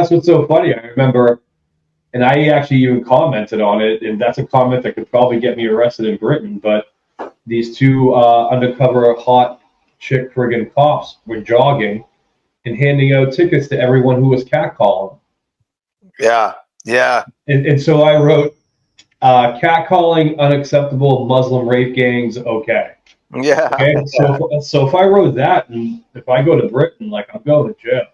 that's what's so funny. I remember, and I actually even commented on it, and that's a comment that could probably get me arrested in Britain. But these two undercover hot chick friggin' cops were jogging and handing out tickets to everyone who was catcalling. Yeah, yeah. And so I wrote, catcalling unacceptable, Muslim rape gangs okay. Yeah. Okay. So if I wrote that, and if I go to Britain, like, I'm going to jail.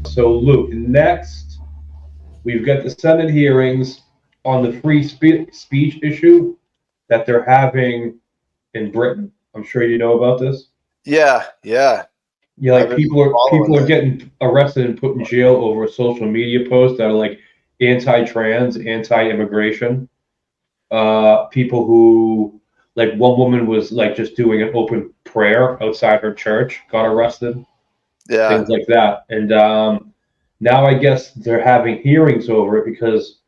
So, Luke, next, we've got the Senate hearings on the free speech issue that they're having in Britain. I'm sure you know about this. Yeah, yeah. Yeah, like people are getting arrested and put in jail over a social media post that are like anti-trans, anti-immigration. People who, like, one woman was like just doing an open prayer outside her church, got arrested. Yeah. Things like that. And now I guess they're having hearings over it because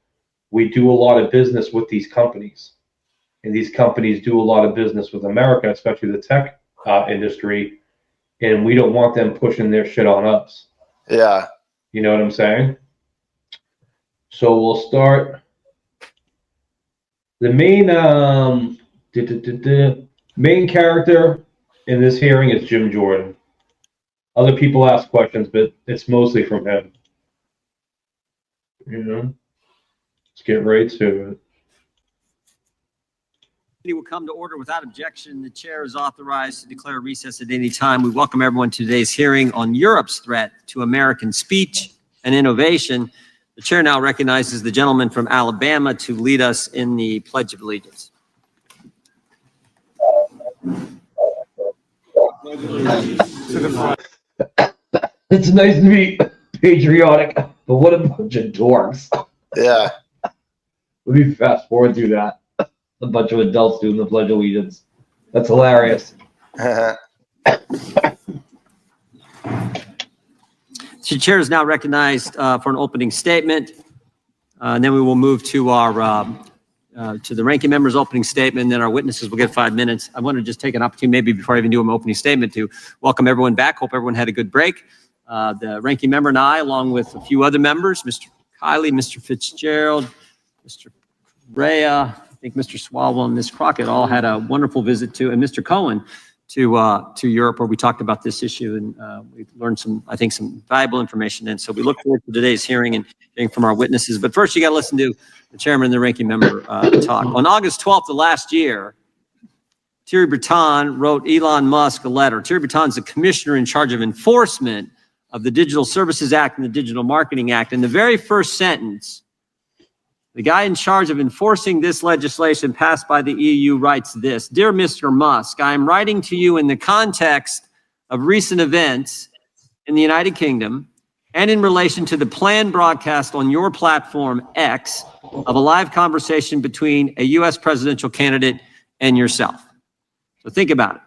we do a lot of business with these companies. And these companies do a lot of business with America, especially the tech industry. And we don't want them pushing their shit on us. Yeah. You know what I'm saying? So we'll start. The main character in this hearing is Jim Jordan. Other people ask questions, but it's mostly from him. You know, let's get right to it. He will come to order without objection. The chair is authorized to declare recess at any time. We welcome everyone to today's hearing on Europe's threat to American speech and innovation. The chair now recognizes the gentleman from Alabama to lead us in the Pledge of Allegiance. It's nice to be patriotic, but what a bunch of dorks. Yeah. Let me fast forward through that. A bunch of adults doing the Pledge of Allegiance. That's hilarious. The chair is now recognized for an opening statement. And then we will move to our to the ranking member's opening statement, and then our witnesses will get 5 minutes. I want to just take an opportunity, maybe before I even do an opening statement, to welcome everyone back. Hope everyone had a good break. The ranking member and I, along with a few other members, Mr. Kiley, Mr. Fitzgerald, Mr. Rea, I think Mr. Swalwell and Ms. Crockett all had a wonderful visit to, and Mr. Cohen to Europe, where we talked about this issue, and we learned some valuable information. And so we look forward to today's hearing and hearing from our witnesses. But first, you got to listen to the chairman and the ranking member talk. On August 12th of last year, Thierry Breton wrote Elon Musk a letter. Thierry Breton is the commissioner in charge of enforcement of the Digital Services Act and the Digital Marketing Act. In the very first sentence, the guy in charge of enforcing this legislation passed by the EU writes this: "Dear Mr. Musk, I am writing to you in the context of recent events in the United Kingdom and in relation to the planned broadcast on your platform X of a live conversation between a U.S. presidential candidate and yourself." So think about it.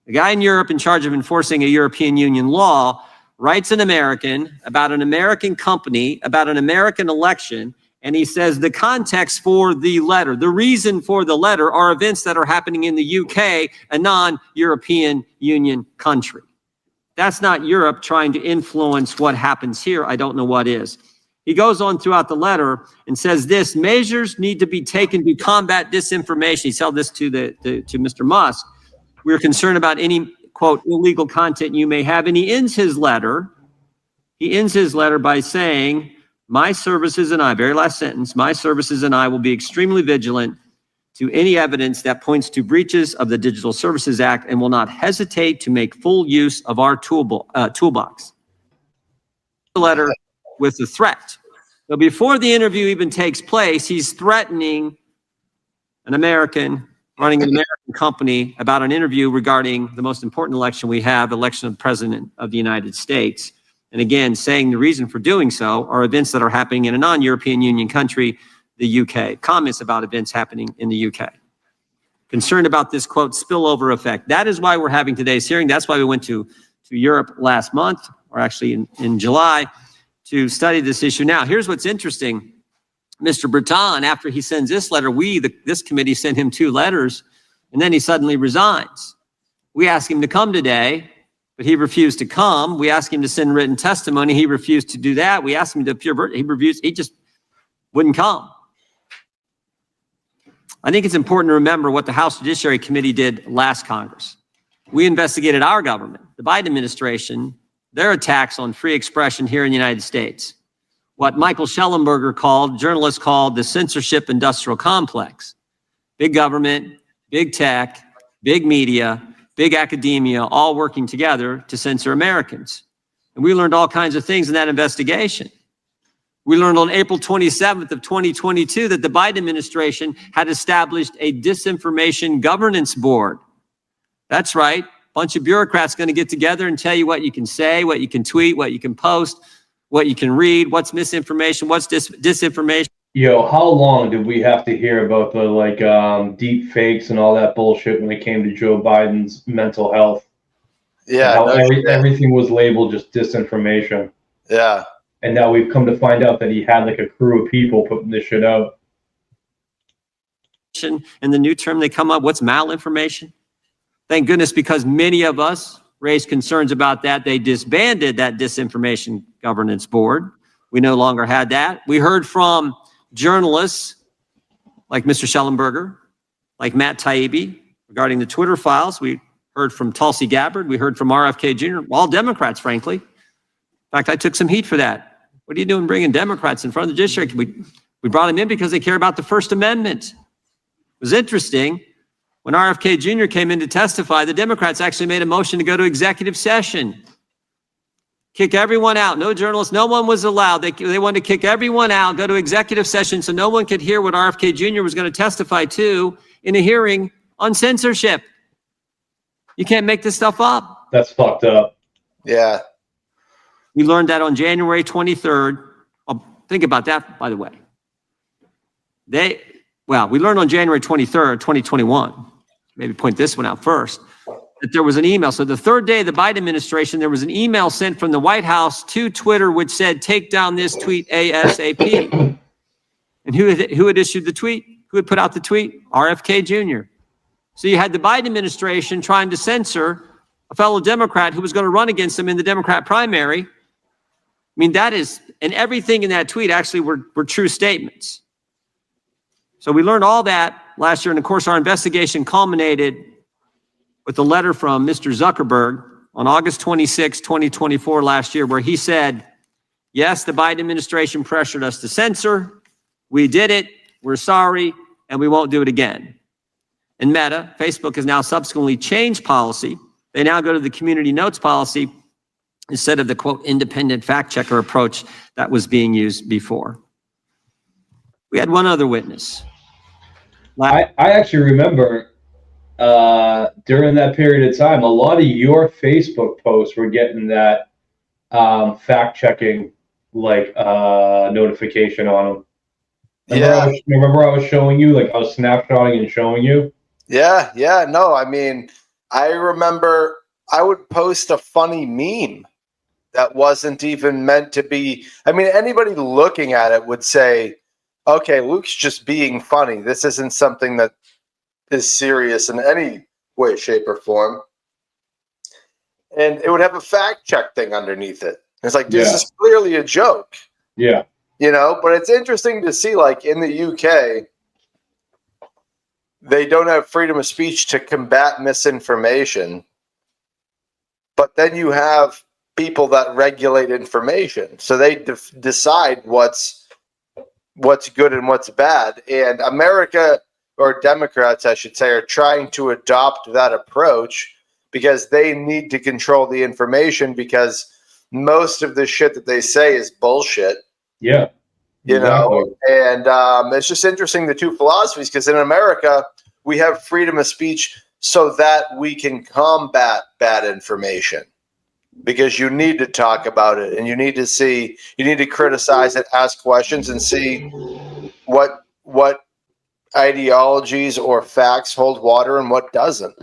The guy in Europe in charge of enforcing a European Union law writes an American about an American company, about an American election, and he says the context for the letter, the reason for the letter, are events that are happening in the UK, a non-European Union country. That's not Europe trying to influence what happens here. I don't know what is. He goes on throughout the letter and says this: measures need to be taken to combat disinformation. He said this to Mr. Musk. We're concerned about any, quote, illegal content you may have. And he ends his letter by saying, "My services and I," very last sentence, "my services and I will be extremely vigilant to any evidence that points to breaches of the Digital Services Act and will not hesitate to make full use of our toolbox." The letter with the threat. So before the interview even takes place, he's threatening an American running an American company about an interview regarding the most important election we have, election of President of the United States. And again, saying the reason for doing so are events that are happening in a non-European Union country, the UK. Comments about events happening in the UK. Concerned about this, quote, spillover effect. That is why we're having today's hearing. That's why we went to Europe last month, or actually in July, to study this issue. Now, here's what's interesting. Mr. Breton, after he sends this letter, this committee sent him 2 letters, and then he suddenly resigns. We asked him to come today, but he refused to come. We asked him to send written testimony. He refused to do that. We asked him to appear. He just wouldn't come. I think it's important to remember what the House Judiciary Committee did last Congress. We investigated our government, the Biden administration, their attacks on free expression here in the United States. What Michael Schellenberger journalists called the censorship industrial complex. Big government, big tech, big media, big academia, all working together to censor Americans. And we learned all kinds of things in that investigation. We learned on April 27th of 2022 that the Biden administration had established a disinformation governance board. That's right. A bunch of bureaucrats going to get together and tell you what you can say, what you can tweet, what you can post, what you can read, what's misinformation, what's disinformation. Yo, how long did we have to hear about the deep fakes and all that bullshit when it came to Joe Biden's mental health? Yeah. How everything was labeled just disinformation. Yeah. And now we've come to find out that he had like a crew of people putting this shit out. And the new term they come up, what's malinformation? Thank goodness, because many of us raised concerns about that. They disbanded that disinformation governance board. We no longer had that. We heard from journalists like Mr. Schellenberger, like Matt Taibbi regarding the Twitter files. We heard from Tulsi Gabbard. We heard from RFK Jr., all Democrats, frankly. In fact, I took some heat for that. What are you doing bringing Democrats in front of the judiciary? We brought them in because they care about the First Amendment. It was interesting. When RFK Jr. came in to testify, the Democrats actually made a motion to go to executive session. Kick everyone out. No journalists, no one was allowed. They wanted to kick everyone out, go to executive session so no one could hear what RFK Jr. was going to testify to in a hearing on censorship. You can't make this stuff up. That's fucked up. Yeah. We learned that on January 23rd. Think about that, by the way. We learned on January 23rd, 2021, maybe point this one out first, that there was an email. So the third day of the Biden administration, there was an email sent from the White House to Twitter which said, take down this tweet ASAP. And who had issued the tweet? Who had put out the tweet? RFK Jr. So you had the Biden administration trying to censor a fellow Democrat who was going to run against him in the Democrat primary. I mean, and everything in that tweet actually were true statements. So we learned all that last year. And of course, our investigation culminated with a letter from Mr. Zuckerberg on August 26, 2024 last year, where he said, yes, the Biden administration pressured us to censor. We did it. We're sorry. And we won't do it again. And Meta, Facebook has now subsequently changed policy. They now go to the community notes policy instead of the, quote, independent fact checker approach that was being used before. We had one other witness. I actually remember during that period of time, a lot of your Facebook posts were getting that fact checking notification on them. Remember I was showing you, I was snapshotting and showing you? Yeah. No, I mean, I remember I would post a funny meme that wasn't even meant to be. I mean, anybody looking at it would say, okay, Luke's just being funny. This isn't something that is serious in any way, shape, or form. And it would have a fact check thing underneath it. It's like, this is clearly a joke. Yeah. But it's interesting to see, in the UK, they don't have freedom of speech to combat misinformation. But then you have people that regulate information. So they decide what's good and what's bad. And America, or Democrats, I should say, are trying to adopt that approach because they need to control the information, because most of the shit that they say is bullshit. Yeah. And it's just interesting, the two philosophies, because in America, we have freedom of speech so that we can combat bad information. Because you need to talk about it, and you need to criticize it, ask questions, and see what ideologies or facts hold water and what doesn't.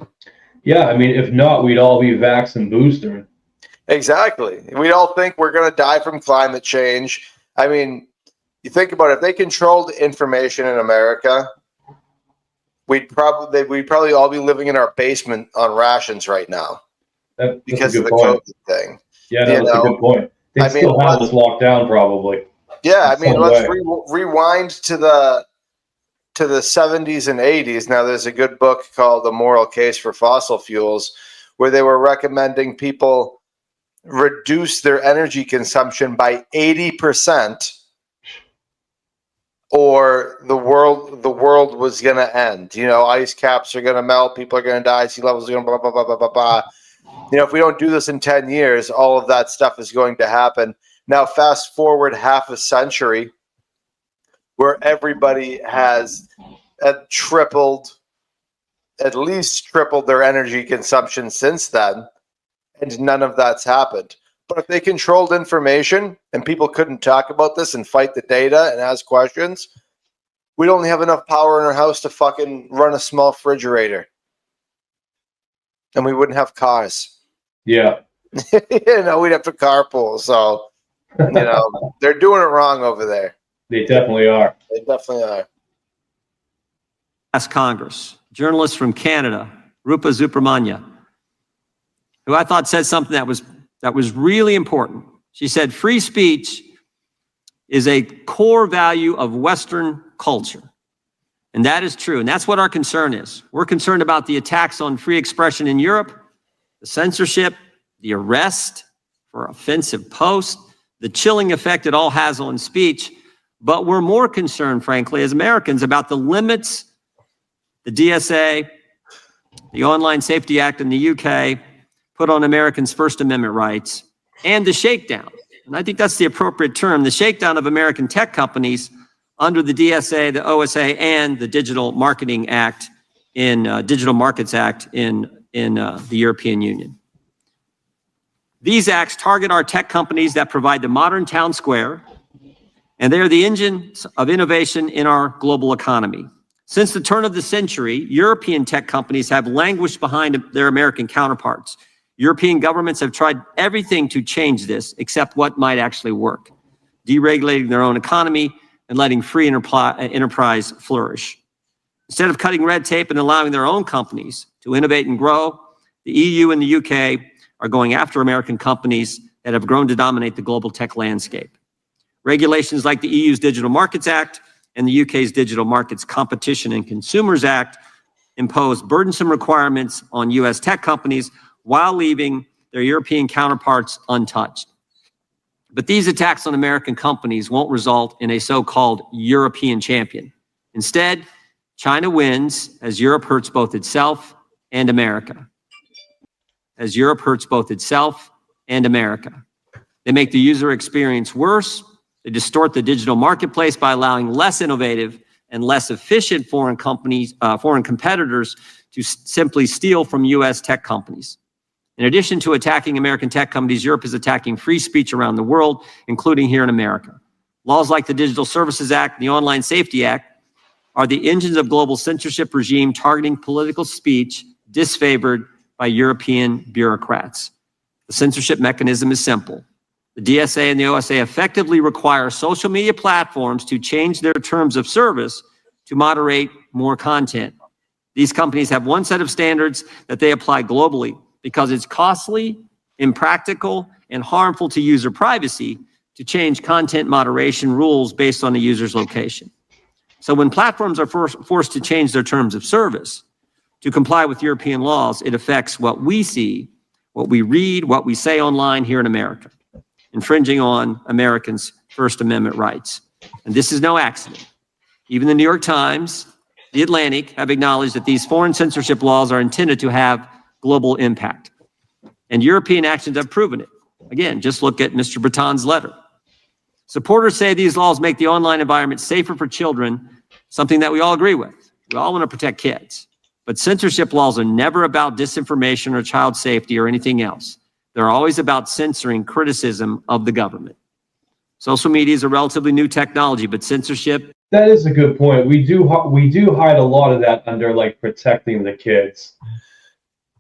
Yeah, I mean, if not, we'd all be vaxxed and boosted. Exactly. We all think we're going to die from climate change. I mean, you think about it, if they controlled information in America, we'd probably all be living in our basement on rations right now because of the COVID thing. Yeah, that's a good point. They still have us locked down, probably. Yeah, I mean, let's rewind to the 70s and 80s. Now, there's a good book called The Moral Case for Fossil Fuels, where they were recommending people reduce their energy consumption by 80%, or the world was going to end. You know, ice caps are going to melt, people are going to die, sea levels are going to blah, blah, blah, blah, blah, blah. You know, if we don't do this in 10 years, all of that stuff is going to happen. Now, fast forward half a century, where everybody has at least tripled their energy consumption since then, and none of that's happened. But if they controlled information and people couldn't talk about this and fight the data and ask questions, we'd only have enough power in our house to fucking run a small refrigerator. And we wouldn't have cars. Yeah. You know, we'd have to carpool. So, you know, they're doing it wrong over there. They definitely are. They definitely are. Ask Congress. Journalist from Canada, Rupa Subramanya, who I thought said something that was really important. She said, free speech is a core value of Western culture. And that is true. And that's what our concern is. We're concerned about the attacks on free expression in Europe, the censorship, the arrest for offensive posts, the chilling effect it all has on speech. But we're more concerned, frankly, as Americans, about the limits the DSA, the Online Safety Act in the UK, put on Americans' First Amendment rights, and the shakedown. And I think that's the appropriate term, the shakedown of American tech companies under the DSA, the OSA, and the Digital Marketing Act Digital Markets Act in the European Union. These acts target our tech companies that provide the modern town square, and they are the engines of innovation in our global economy. Since the turn of the century, European tech companies have languished behind their American counterparts. European governments have tried everything to change this except what might actually work, deregulating their own economy and letting free enterprise flourish. Instead of cutting red tape and allowing their own companies to innovate and grow, the EU and the UK are going after American companies that have grown to dominate the global tech landscape. Regulations like the EU's Digital Markets Act and the UK's Digital Markets Competition and Consumers Act impose burdensome requirements on US tech companies while leaving their European counterparts untouched. But these attacks on American companies won't result in a so-called European champion. Instead, China wins as Europe hurts both itself and America. As Europe hurts both itself and America. They make the user experience worse. They distort the digital marketplace by allowing less innovative and less efficient foreign competitors to simply steal from US tech companies. In addition to attacking American tech companies, Europe is attacking free speech around the world, including here in America. Laws like the Digital Services Act and the Online Safety Act are the engines of global censorship regime targeting political speech disfavored by European bureaucrats. The censorship mechanism is simple. The DSA and the OSA effectively require social media platforms to change their terms of service to moderate more content. These companies have one set of standards that they apply globally because it's costly, impractical, and harmful to user privacy to change content moderation rules based on the user's location. So when platforms are forced to change their terms of service to comply with European laws, it affects what we see, what we read, what we say online here in America, infringing on Americans' First Amendment rights. And this is no accident. Even the New York Times, The Atlantic have acknowledged that these foreign censorship laws are intended to have global impact. And European actions have proven it. Again, just look at Mr. Breton's letter. Supporters say these laws make the online environment safer for children, something that we all agree with. We all want to protect kids. But censorship laws are never about disinformation or child safety or anything else. They're always about censoring criticism of the government. Social media is a relatively new technology, but censorship. That is a good point. We do hide a lot of that under like protecting the kids.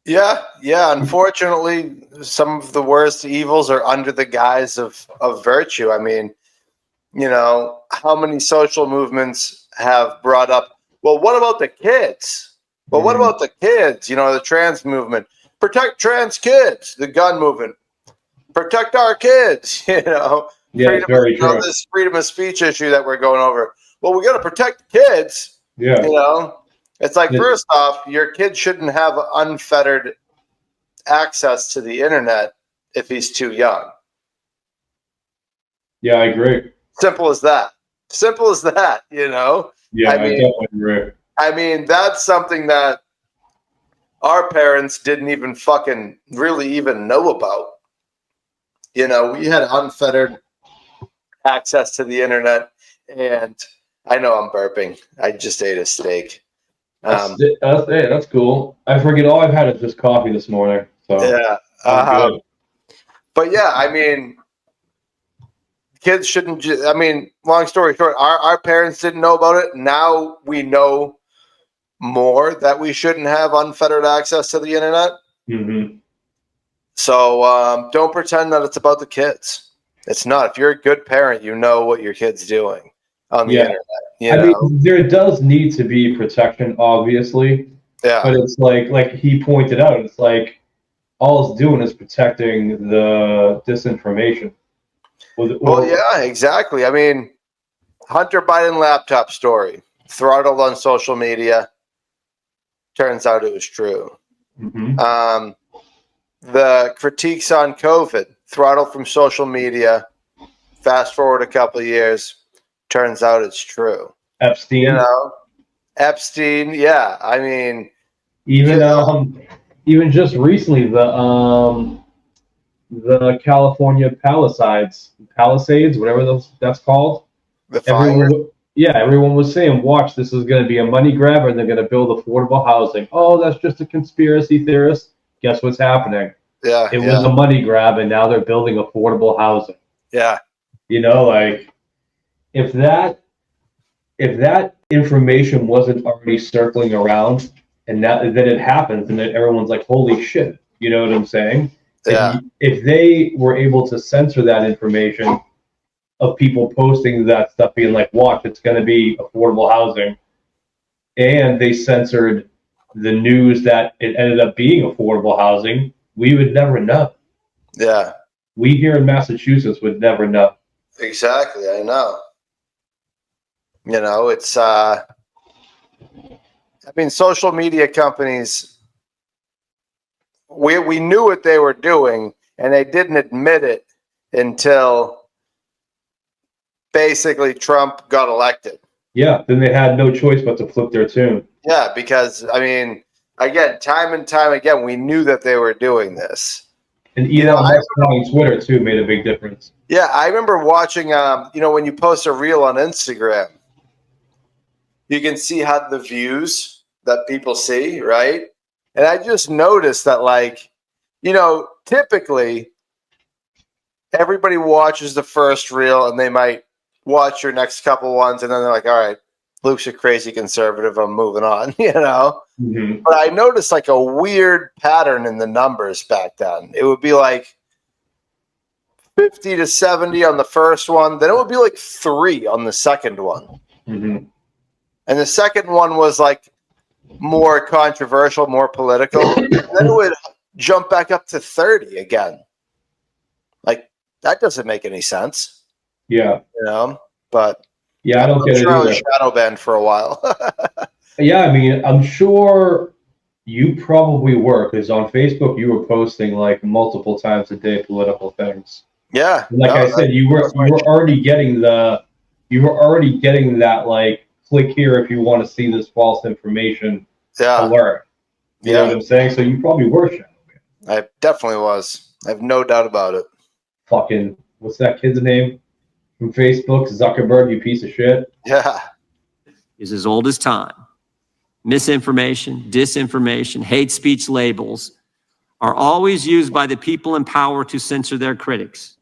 Yeah. Unfortunately, some of the worst evils are under the guise of virtue. I mean, how many social movements have brought up, well, what about the kids? Well, what about the kids? The trans movement. Protect trans kids. The gun movement. Protect our kids. Yeah, it's very true. This freedom of speech issue that we're going over. Well, we got to protect the kids. Yeah. It's like, first off, your kid shouldn't have unfettered access to the internet if he's too young. Yeah, I agree. Simple as that. Yeah, I definitely agree. I mean, that's something that our parents didn't even fucking really even know about. We had unfettered access to the internet, and I know I'm burping. I just ate a steak. That's cool. I forget all I've had is just coffee this morning. So yeah. Good. But yeah, I mean, kids shouldn't. Long story short, our parents didn't know about it. Now we know more that we shouldn't have unfettered access to the internet. Mm-hmm. So don't pretend that it's about the kids. It's not. If you're a good parent, you know what your kid's doing on the internet. I mean, there does need to be protection, obviously. Yeah. But it's like he pointed out, it's like all it's doing is protecting the disinformation. Well, yeah, exactly. I mean, Hunter Biden laptop story, throttled on social media. Turns out it was true. Mm-hmm. The critiques on COVID, throttled from social media. Fast forward a couple of years, turns out it's true. Epstein. Epstein, yeah. I mean, even just recently, the California Palisades, whatever that's called. The fire. Everyone was saying, watch, this is going to be a money grab and they're going to build affordable housing. Oh, that's just a conspiracy theorist. Guess what's happening? Yeah. It was a money grab and now they're building affordable housing. Yeah. If that information wasn't already circling around and then it happens and then everyone's like, holy shit, you know what I'm saying? Yeah. If they were able to censor that information of people posting that stuff being like, watch, it's going to be affordable housing, and they censored the news that it ended up being affordable housing, we would never know. Yeah. We here in Massachusetts would never know. Exactly. I know. It's, social media companies, we knew what they were doing and they didn't admit it until basically Trump got elected. Yeah, then they had no choice but to flip their tune. Yeah, because, again, time and time again, we knew that they were doing this. And Elon Musk on Twitter, too, made a big difference. Yeah, I remember watching, when you post a reel on Instagram, you can see how the views that people see, right? And I just noticed that, typically everybody watches the first reel and they might watch your next couple ones and then they're like, all right, Luke's a crazy conservative, I'm moving on, Mm-hmm. But I noticed like a weird pattern in the numbers back then. It would be like 50 to 70 on the first one, then it would be like 3 on the second one. Mm-hmm. And the second one was like more controversial, more political. Then it would jump back up to 30 again. Like, that doesn't make any sense. Yeah. But yeah, I don't get it either. I was shadow banned for a while. Yeah, I'm sure you probably were, because on Facebook you were posting like multiple times a day political things. Yeah. Like I said, you were already getting that like, click here if you want to see this false information alert. You know what I'm saying? So you probably were shadow banned. I definitely was. I have no doubt about it. Fucking, what's that kid's name from Facebook? Zuckerberg, you piece of shit. Yeah. Is as old as time. misinformation, disinformation, hate speech labels are always used by the people in power to censor their critics.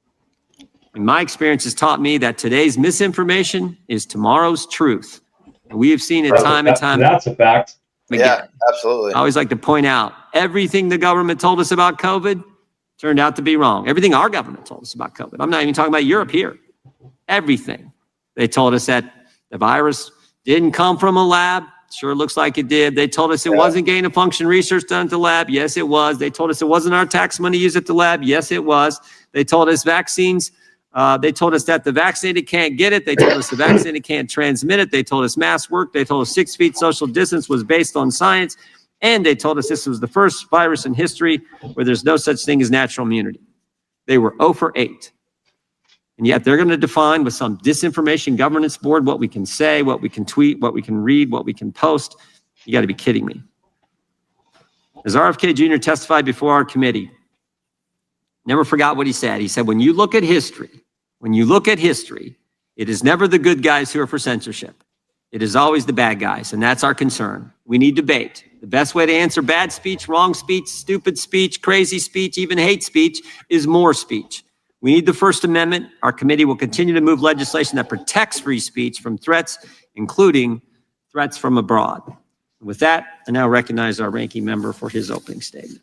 And my experience has taught me that today's misinformation is tomorrow's truth. And we have seen it time and time That's a fact. again. Yeah, absolutely. I always like to point out everything the government told us about COVID turned out to be wrong. Everything our government told us about COVID. I'm not even talking about Europe here. Everything. They told us that the virus didn't come from a lab. Sure looks like it did. They told us it wasn't gain of function research done at the lab. Yes, it was. They told us it wasn't our tax money used at the lab. Yes, it was. They told us vaccines. They told us that the vaccinated can't get it. They told us the vaccinated can't transmit it. They told us masks work. They told us 6 feet social distance was based on science. And they told us this was the first virus in history where there's no such thing as natural immunity. They were 0 for 8. And yet they're going to define with some disinformation governance board what we can say, what we can tweet, what we can read, what we can post. You got to be kidding me. As RFK Jr. testified before our committee, never forgot what he said. He said, when you look at history, it is never the good guys who are for censorship. It is always the bad guys, and that's our concern. We need debate. The best way to answer bad speech, wrong speech, stupid speech, crazy speech, even hate speech is more speech. We need the First Amendment. Our committee will continue to move legislation that protects free speech from threats, including threats from abroad. With that, I now recognize our ranking member for his opening statement.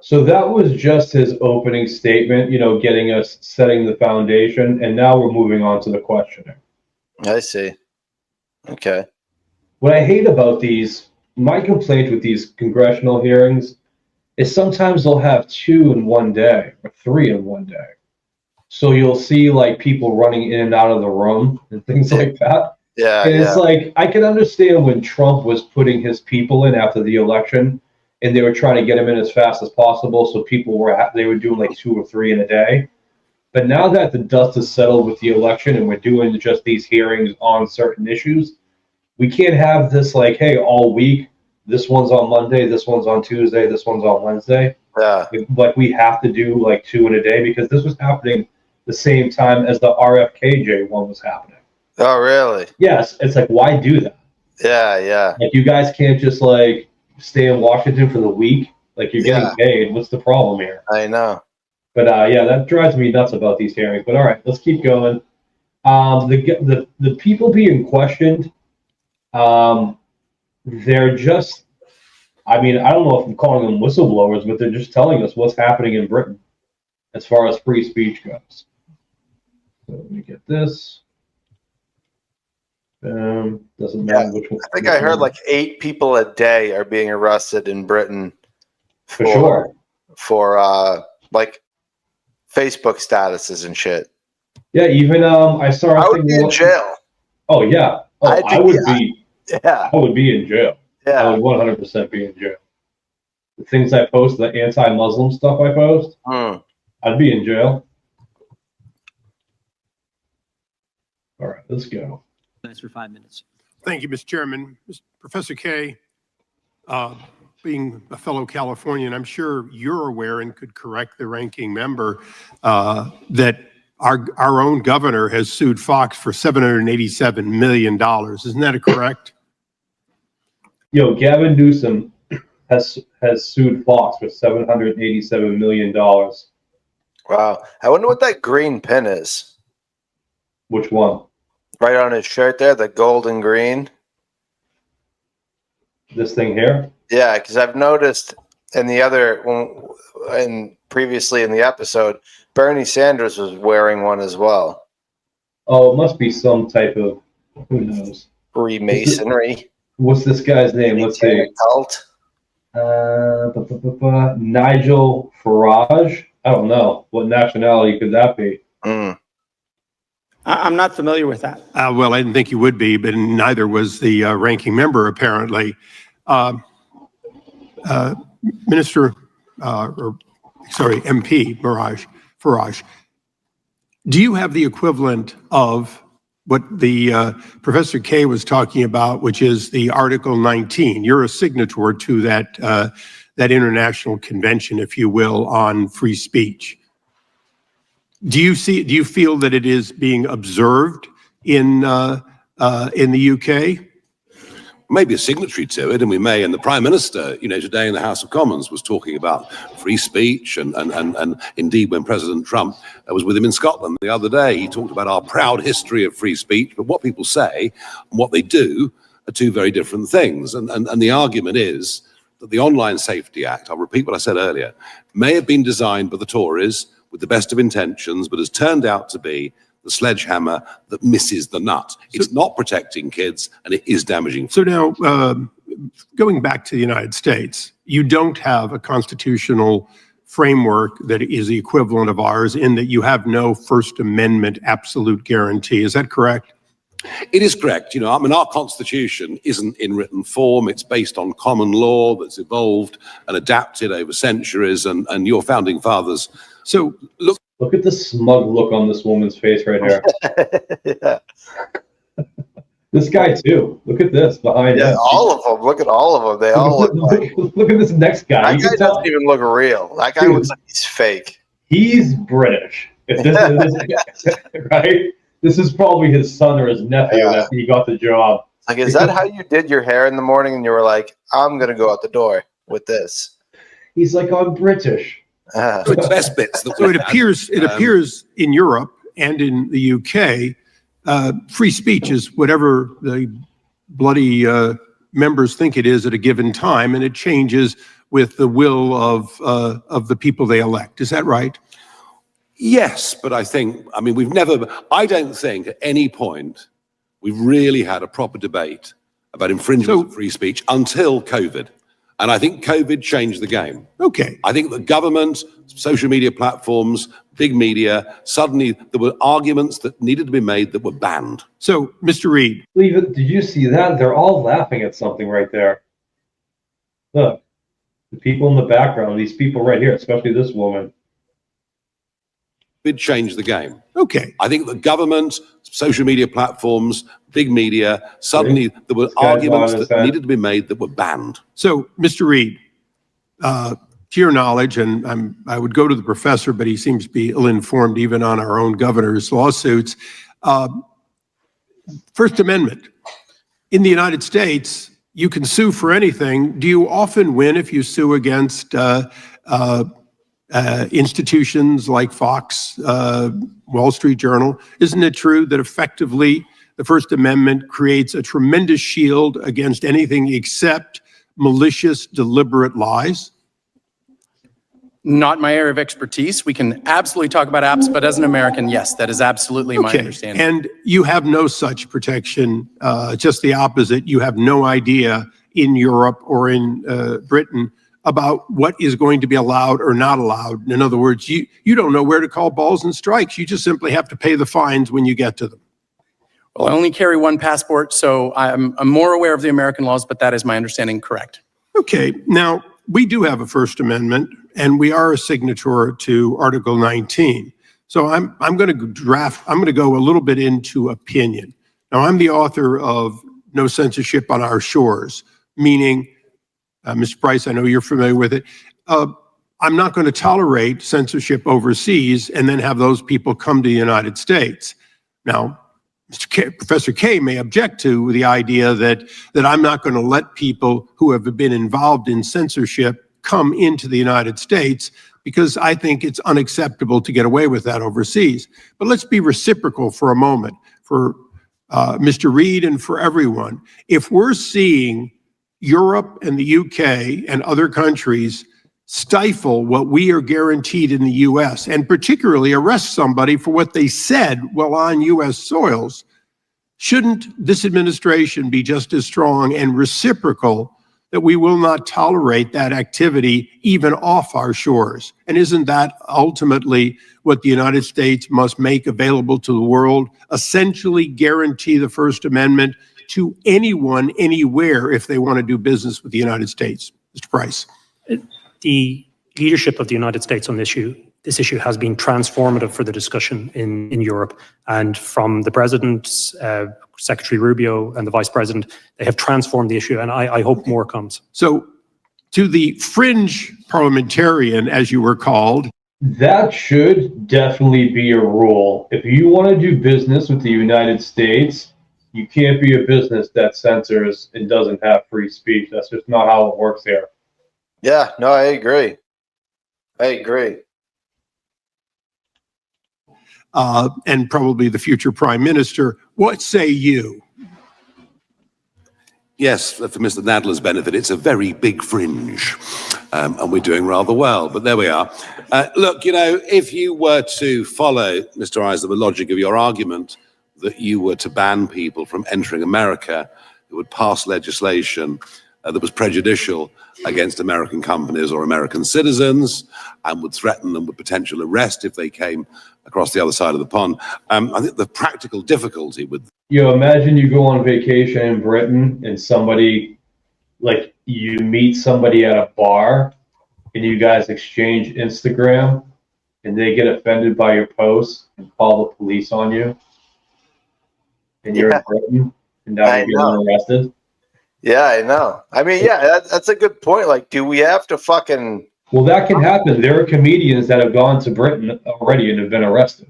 So that was just his opening statement, getting us setting the foundation, and now we're moving on to the questioning. I see. Okay. What I hate about my complaint with these congressional hearings is sometimes they'll have 2 in one day or 3 in one day. So you'll see like people running in and out of the room and things like that. Yeah. And it's like, I can understand when Trump was putting his people in after the election and they were trying to get him in as fast as possible. So they were doing like 2 or 3 in a day. But now that the dust is settled with the election and we're doing just these hearings on certain issues, we can't have this like, hey, all week, this one's on Monday, this one's on Tuesday, this one's on Wednesday. Yeah. Like we have to do like 2 in a day because this was happening the same time as the RFKJ one was happening. Oh, really? Yes. It's like, why do that? Yeah, yeah. Like you guys can't just like stay in Washington for the week. Like you're getting paid. What's the problem here? I know. But yeah, that drives me nuts about these hearings. But all right, let's keep going. The people being questioned, they're just, I don't know if I'm calling them whistleblowers, but they're just telling us what's happening in Britain as far as free speech goes. So let me get this. Doesn't matter which one. I think I heard like 8 people a day are being arrested in Britain for like Facebook statuses and shit. Yeah, even I saw. I would be in jail. Oh yeah. Oh, I would be. Yeah. I would be in jail. Yeah. I would 100% be in jail. The things I post, the anti-Muslim stuff I post, I'd be in jail. All right, let's go. Thanks for 5 minutes. Thank you, Mr. Chairman. Professor Kay, being a fellow Californian, I'm sure you're aware and could correct the ranking member that our own governor has sued Fox for $787 million. Isn't that correct? Gavin Newsom has sued Fox for $787 million. Wow. I wonder what that green pin is. Which one? Right on his shirt there, the gold and green. This thing here? Yeah, because I've noticed previously in the episode, Bernie Sanders was wearing one as well. Oh, it must be some type of, who knows? Freemasonry. What's this guy's name? Let's see. Cult. Nigel Farage. I don't know. What nationality could that be? I'm not familiar with that. Well, I didn't think you would be, but neither was the ranking member, apparently. MP Farage, do you have the equivalent of what the Professor Kay was talking about, which is the Article 19? You're a signatory to that international convention, if you will, on free speech. Do you feel that it is being observed in the UK? maybe a signatory to it, and we may. And the Prime Minister, today in the House of Commons was talking about free speech, and indeed when President Trump was with him in Scotland the other day, he talked about our proud history of free speech. But what people say and what they do are two very different things. And the argument is that the Online Safety Act, I'll repeat what I said earlier, may have been designed by the Tories with the best of intentions, but has turned out to be the sledgehammer that misses the nut. It's not protecting kids, and it is damaging. So now, going back to the United States, you don't have a constitutional framework that is the equivalent of ours in that you have no First Amendment absolute guarantee. Is that correct? It is correct. Our Constitution isn't in written form. It's based on common law that's evolved and adapted over centuries, and your founding fathers. So Look at the smug look on this woman's face right here. Yeah. This guy too. Look at this behind him. All of them. Look at all of them. They all look like. Look at this next guy. That guy doesn't even look real. That guy looks like he's fake. He's British. If this is right, this is probably his son or his nephew that he got the job. Like, is that how you did your hair in the morning? And you were like, I'm gonna go out the door with this. He's like, I'm British. the best bits. So it appears in Europe and in the UK, free speech is whatever the bloody members think it is at a given time, and it changes with the will of the people they elect. Is that right? Yes, but I don't think at any point we've really had a proper debate about infringement of free speech until COVID. And I think COVID changed the game. Okay. I think the government, social media platforms, big media, suddenly there were arguments that needed to be made that were banned. So, Mr. Reed. Did you see that? They're all laughing at something right there. Look, the people in the background, these people right here, especially this woman. It changed the game. Okay. I think the government, social media platforms, big media, suddenly there were arguments that needed to be made that were banned. So, Mr. Reed, to your knowledge, and I would go to the professor, but he seems to be ill-informed even on our own governor's lawsuits. First Amendment. In the United States, you can sue for anything. Do you often win if you sue against institutions like Fox, Wall Street Journal? Isn't it true that effectively the First Amendment creates a tremendous shield against anything except malicious, deliberate lies? Not my area of expertise. We can absolutely talk about apps, but as an American, yes, that is absolutely my understanding. And you have no such protection, just the opposite. You have no idea in Europe or in Britain about what is going to be allowed or not allowed. In other words, you don't know where to call balls and strikes. You just simply have to pay the fines when you get to them. Well, I only carry one passport, so I'm more aware of the American laws, but that is my understanding correct. Okay, now we do have a First Amendment, and we are a signatory to Article 19. So I'm going to go a little bit into opinion. Now, I'm the author of No Censorship on Our Shores, meaning, Mr. Price, I know you're familiar with it. I'm not going to tolerate censorship overseas and then have those people come to the United States. Now, Professor K may object to the idea that I'm not going to let people who have been involved in censorship come into the United States because I think it's unacceptable to get away with that overseas. But let's be reciprocal for a moment for Mr. Reed and for everyone. If we're seeing Europe and the UK and other countries stifle what we are guaranteed in the US, and particularly arrest somebody for what they said while on US soils, shouldn't this administration be just as strong and reciprocal that we will not tolerate that activity even off our shores? And isn't that ultimately what the United States must make available to the world, essentially guarantee the First Amendment to anyone, anywhere, if they want to do business with the United States? Mr. Price. The leadership of the United States on this issue has been transformative for the discussion in Europe. And from the President, Secretary Rubio, and the Vice President, they have transformed the issue, and I hope more comes. So, to the fringe parliamentarian, as you were called, that should definitely be a rule. If you want to do business with the United States, you can't be a business that censors and doesn't have free speech. That's just not how it works here. Yeah, no, I agree. I agree. And probably the future prime minister. What say you? Yes, for Mr. Nadler's benefit, it's a very big fringe, and we're doing rather well, but there we are. Look, you know, if you were to follow, Mr. Eisler, the logic of your argument that you were to ban people from entering America, it would pass legislation that was prejudicial against American companies or American citizens and would threaten them with potential arrest if they came across the other side of the pond. I think the practical difficulty with Imagine you go on vacation in Britain and somebody, like, you meet somebody at a bar and you guys exchange Instagram and they get offended by your posts and call the police on you. And you're in Britain and now you're getting arrested. Yeah, I know. I mean, yeah, that's a good point. Like, do we have to fucking... Well, that can happen. There are comedians that have gone to Britain already and have been arrested.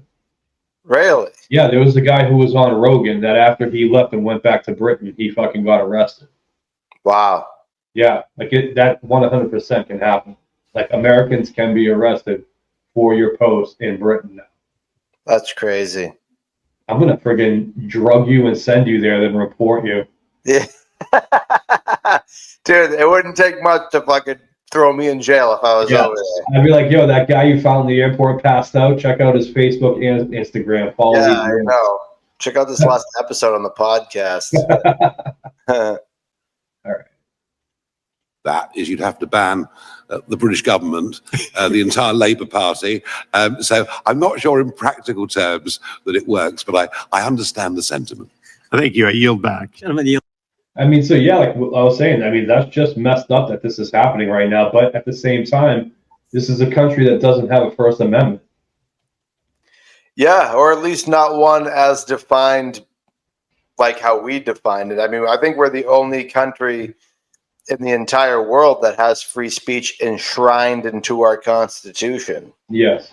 Really? Yeah, there was a guy who was on Rogan that after he left and went back to Britain, he fucking got arrested. Wow. Yeah, like that 100% can happen. Like, Americans can be arrested for your post in Britain now. That's crazy. I'm gonna friggin' drug you and send you there, then report you. Yeah. Dude, it wouldn't take much to fucking throw me in jail if I was over there. I'd be like, yo, that guy you found in the airport passed out. Check out his Facebook and Instagram. Follow Yeah, these I links. know. Check out this last episode on the podcast. All right. that is you'd have to ban the British government, the entire Labour Party. So I'm not sure in practical terms that it works, but I understand the sentiment. Thank you. I yield back. Gentlemen, yield. I mean, so yeah, like I was saying, I mean, that's just messed up that this is happening right now. But at the same time, this is a country that doesn't have a First Amendment. Yeah, or at least not one as defined like how we defined it. I mean, I think we're the only country in the entire world that has free speech enshrined into our Constitution. Yes.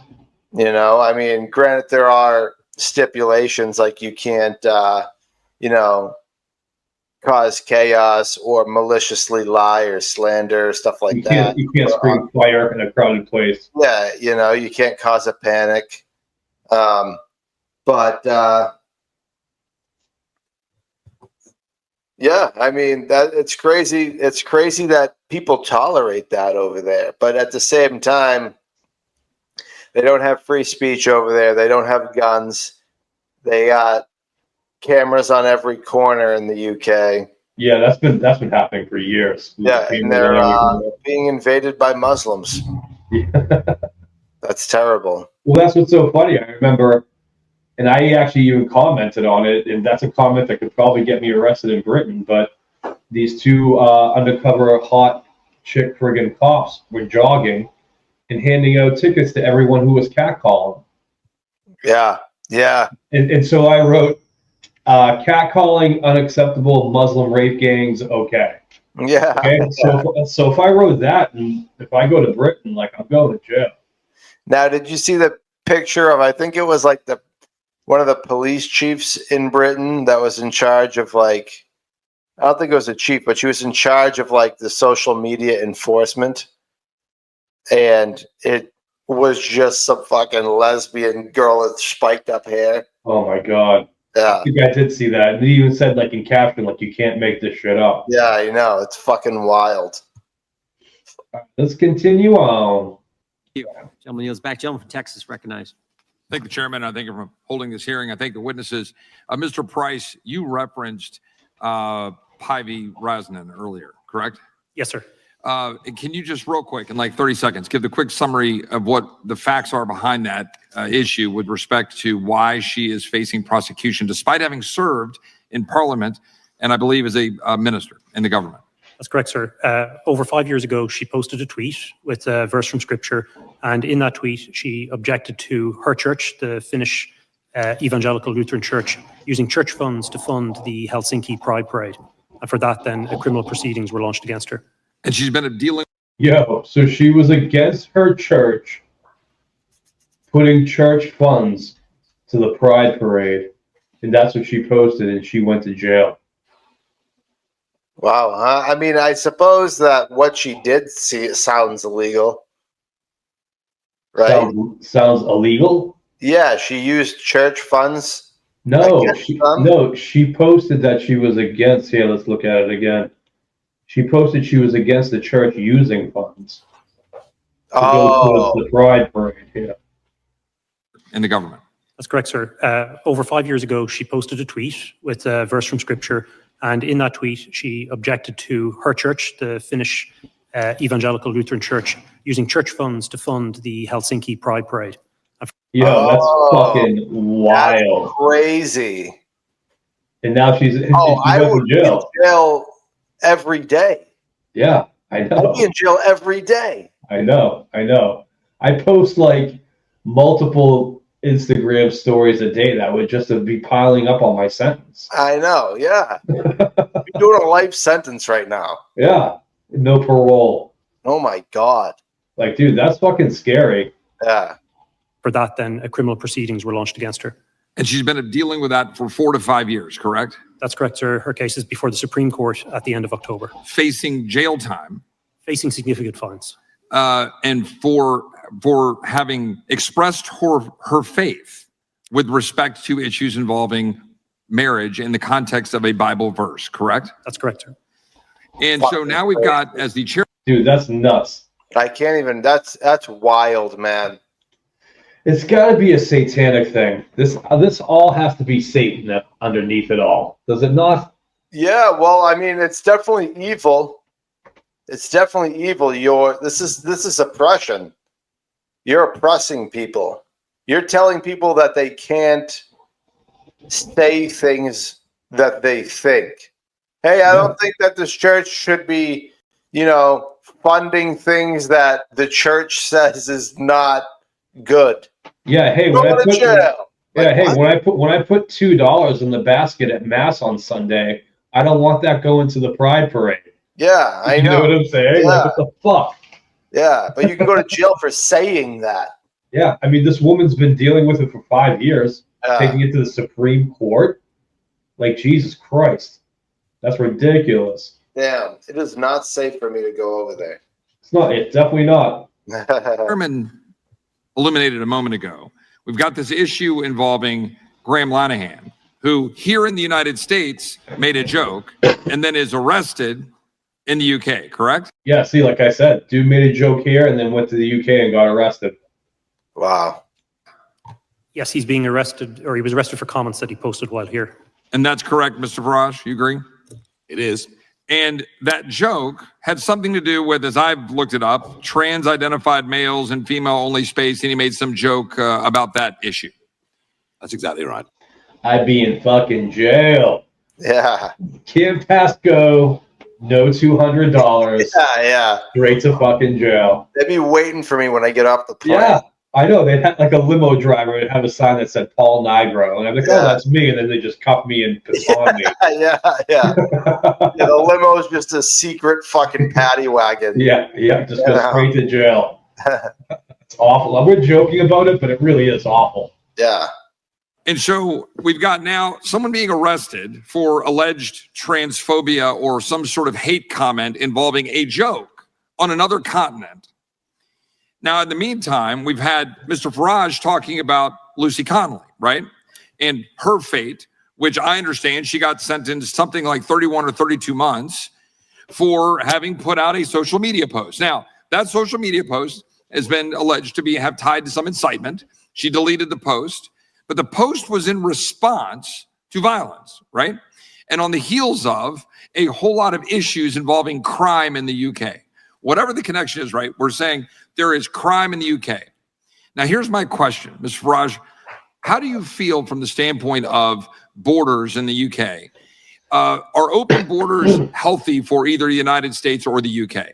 You know, I mean, granted, there are stipulations like you can't, you know, cause chaos or maliciously lie or slander, stuff like that. You can't scream fire in a crowded place. Yeah, you know, you can't cause a panic. But yeah, I mean, that it's crazy. It's crazy that people tolerate that over there. But at the same time, they don't have free speech over there. They don't have guns. They got cameras on every corner in the UK. Yeah, that's been happening for years. Yeah, and they're being invaded by Muslims. That's terrible. Well, that's what's so funny. I remember, and I actually even commented on it, and that's a comment that could probably get me arrested in Britain. But these two undercover hot chick friggin' cops were jogging and handing out tickets to everyone who was catcalling. Yeah, yeah. And so I wrote, catcalling unacceptable, Muslim rape gangs okay. Yeah. Okay. So if I wrote that, and if I go to Britain, like, I'm going to jail. Now, did you see the picture of, I think it was like one of the police chiefs in Britain that was in charge of, like, I don't think it was a chief, but she was in charge of like the social media enforcement. And it was just some fucking lesbian girl with spiked up hair. Oh my God. Yeah. I think I did see that. And he even said, like, in caption, like, you can't make this shit up. Yeah, you know, it's fucking wild. Let's continue on. Thank you. Gentleman yields back. Gentleman from Texas, recognized. Thank the chairman. I thank you for holding this hearing. I thank the witnesses. Mr. Price, you referenced Päivi Räsänen earlier, correct? Yes, sir. Can you just real quick, in like 30 seconds, give the quick summary of what the facts are behind that issue with respect to why she is facing prosecution despite having served in Parliament and I believe as a minister in the government? That's correct, sir. Over 5 years ago, she posted a tweet with a verse from scripture. And in that tweet, she objected to her church, the Finnish Evangelical Lutheran Church, using church funds to fund the Helsinki Pride Parade. And for that, then, criminal proceedings were launched against her. And she's been dealing. Yo, so she was against her church putting church funds to the Pride Parade. And that's what she posted, and she went to jail. Wow. I mean, I suppose that what she did see sounds illegal, right? Sounds illegal? Yeah, she used church funds No, against them. no, she posted that she was against, here, let's look at it again. She posted she was against the church using funds to go towards the Pride Parade here. In the government. That's correct, sir. Over 5 years ago, she posted a tweet with a verse from scripture. And in that tweet, she objected to her church, the Finnish Evangelical Lutheran Church, using church funds to fund the Helsinki Pride Parade. Yo, that's fucking wild. That's crazy. And now she's I would be in jail every day. Yeah, I know. I'd be in jail every day. I know. I post like multiple Instagram stories a day that would just be piling up on my sentence. I know, yeah. You're doing a life sentence right now. Yeah, no parole. Oh my God. Like, dude, that's fucking scary. Yeah. For that, then, criminal proceedings were launched against her. And she's been dealing with that for 4 to 5 years, correct? That's correct, sir. Her case is before the Supreme Court at the end of October. Facing jail time. Facing significant fines. And for having expressed her faith with respect to issues involving marriage in the context of a Bible verse, correct? That's correct, sir. And so now we've got, as the chair... Dude, that's nuts. I can't even, that's wild, man. It's got to be a satanic thing. This all has to be Satan underneath it all, does it not? Yeah, well, I mean, it's definitely evil. It's definitely evil. This is oppression. You're oppressing people. You're telling people that they can't say things that they think. Hey, I don't think that this church should be, funding things that the church says is not good. Yeah, hey, when I put $2 in the basket at mass on Sunday, I don't want that going to the Pride Parade. Yeah, I know. You know what I'm saying? Yeah. Like, what the fuck? Yeah, but you can go to jail for saying that. Yeah, I mean, this woman's been dealing with it for 5 years, taking it to the Supreme Court. Like, Jesus Christ. That's ridiculous. Damn, it is not safe for me to go over there. It's definitely not. Chairman illuminated a moment ago. We've got this issue involving Graham Lanahan, who here in the United States made a joke and then is arrested in the UK, correct? Yeah, see, like I said, dude made a joke here and then went to the UK and got arrested. Wow. Yes, he's being arrested, or he was arrested for comments that he posted while here. And that's correct, Mr. Farage, you agree? It is. And that joke had something to do with, as I've looked it up, trans-identified males and female-only space, and he made some joke about that issue. That's exactly right. I'd be in fucking jail. Yeah. Kim Pasco, no $200. Yeah. Straight to fucking jail. They'd be waiting for me when I get off the plane. Yeah, I know. They had like a limo driver would have a sign that said Paul Nigro. And I'm like, oh, that's me. And then they just cuff me and piss on me. Yeah. The limo is just a secret fucking paddy wagon. Yeah. Just go straight to jail. It's awful. We're joking about it, but it really is awful. Yeah. And so we've got now someone being arrested for alleged transphobia or some sort of hate comment involving a joke on another continent. Now, in the meantime, we've had Mr. Farage talking about Lucy Connolly, right? And her fate, which I understand she got sentenced something like 31 or 32 months for having put out a social media post. Now, that social media post has been alleged to have tied to some incitement. She deleted the post, but the post was in response to violence, right? And on the heels of a whole lot of issues involving crime in the UK. Whatever the connection is, right? We're saying there is crime in the UK. Now, here's my question, Ms. Farage. How do you feel from the standpoint of borders in the UK? Are open borders healthy for either the United States or the UK?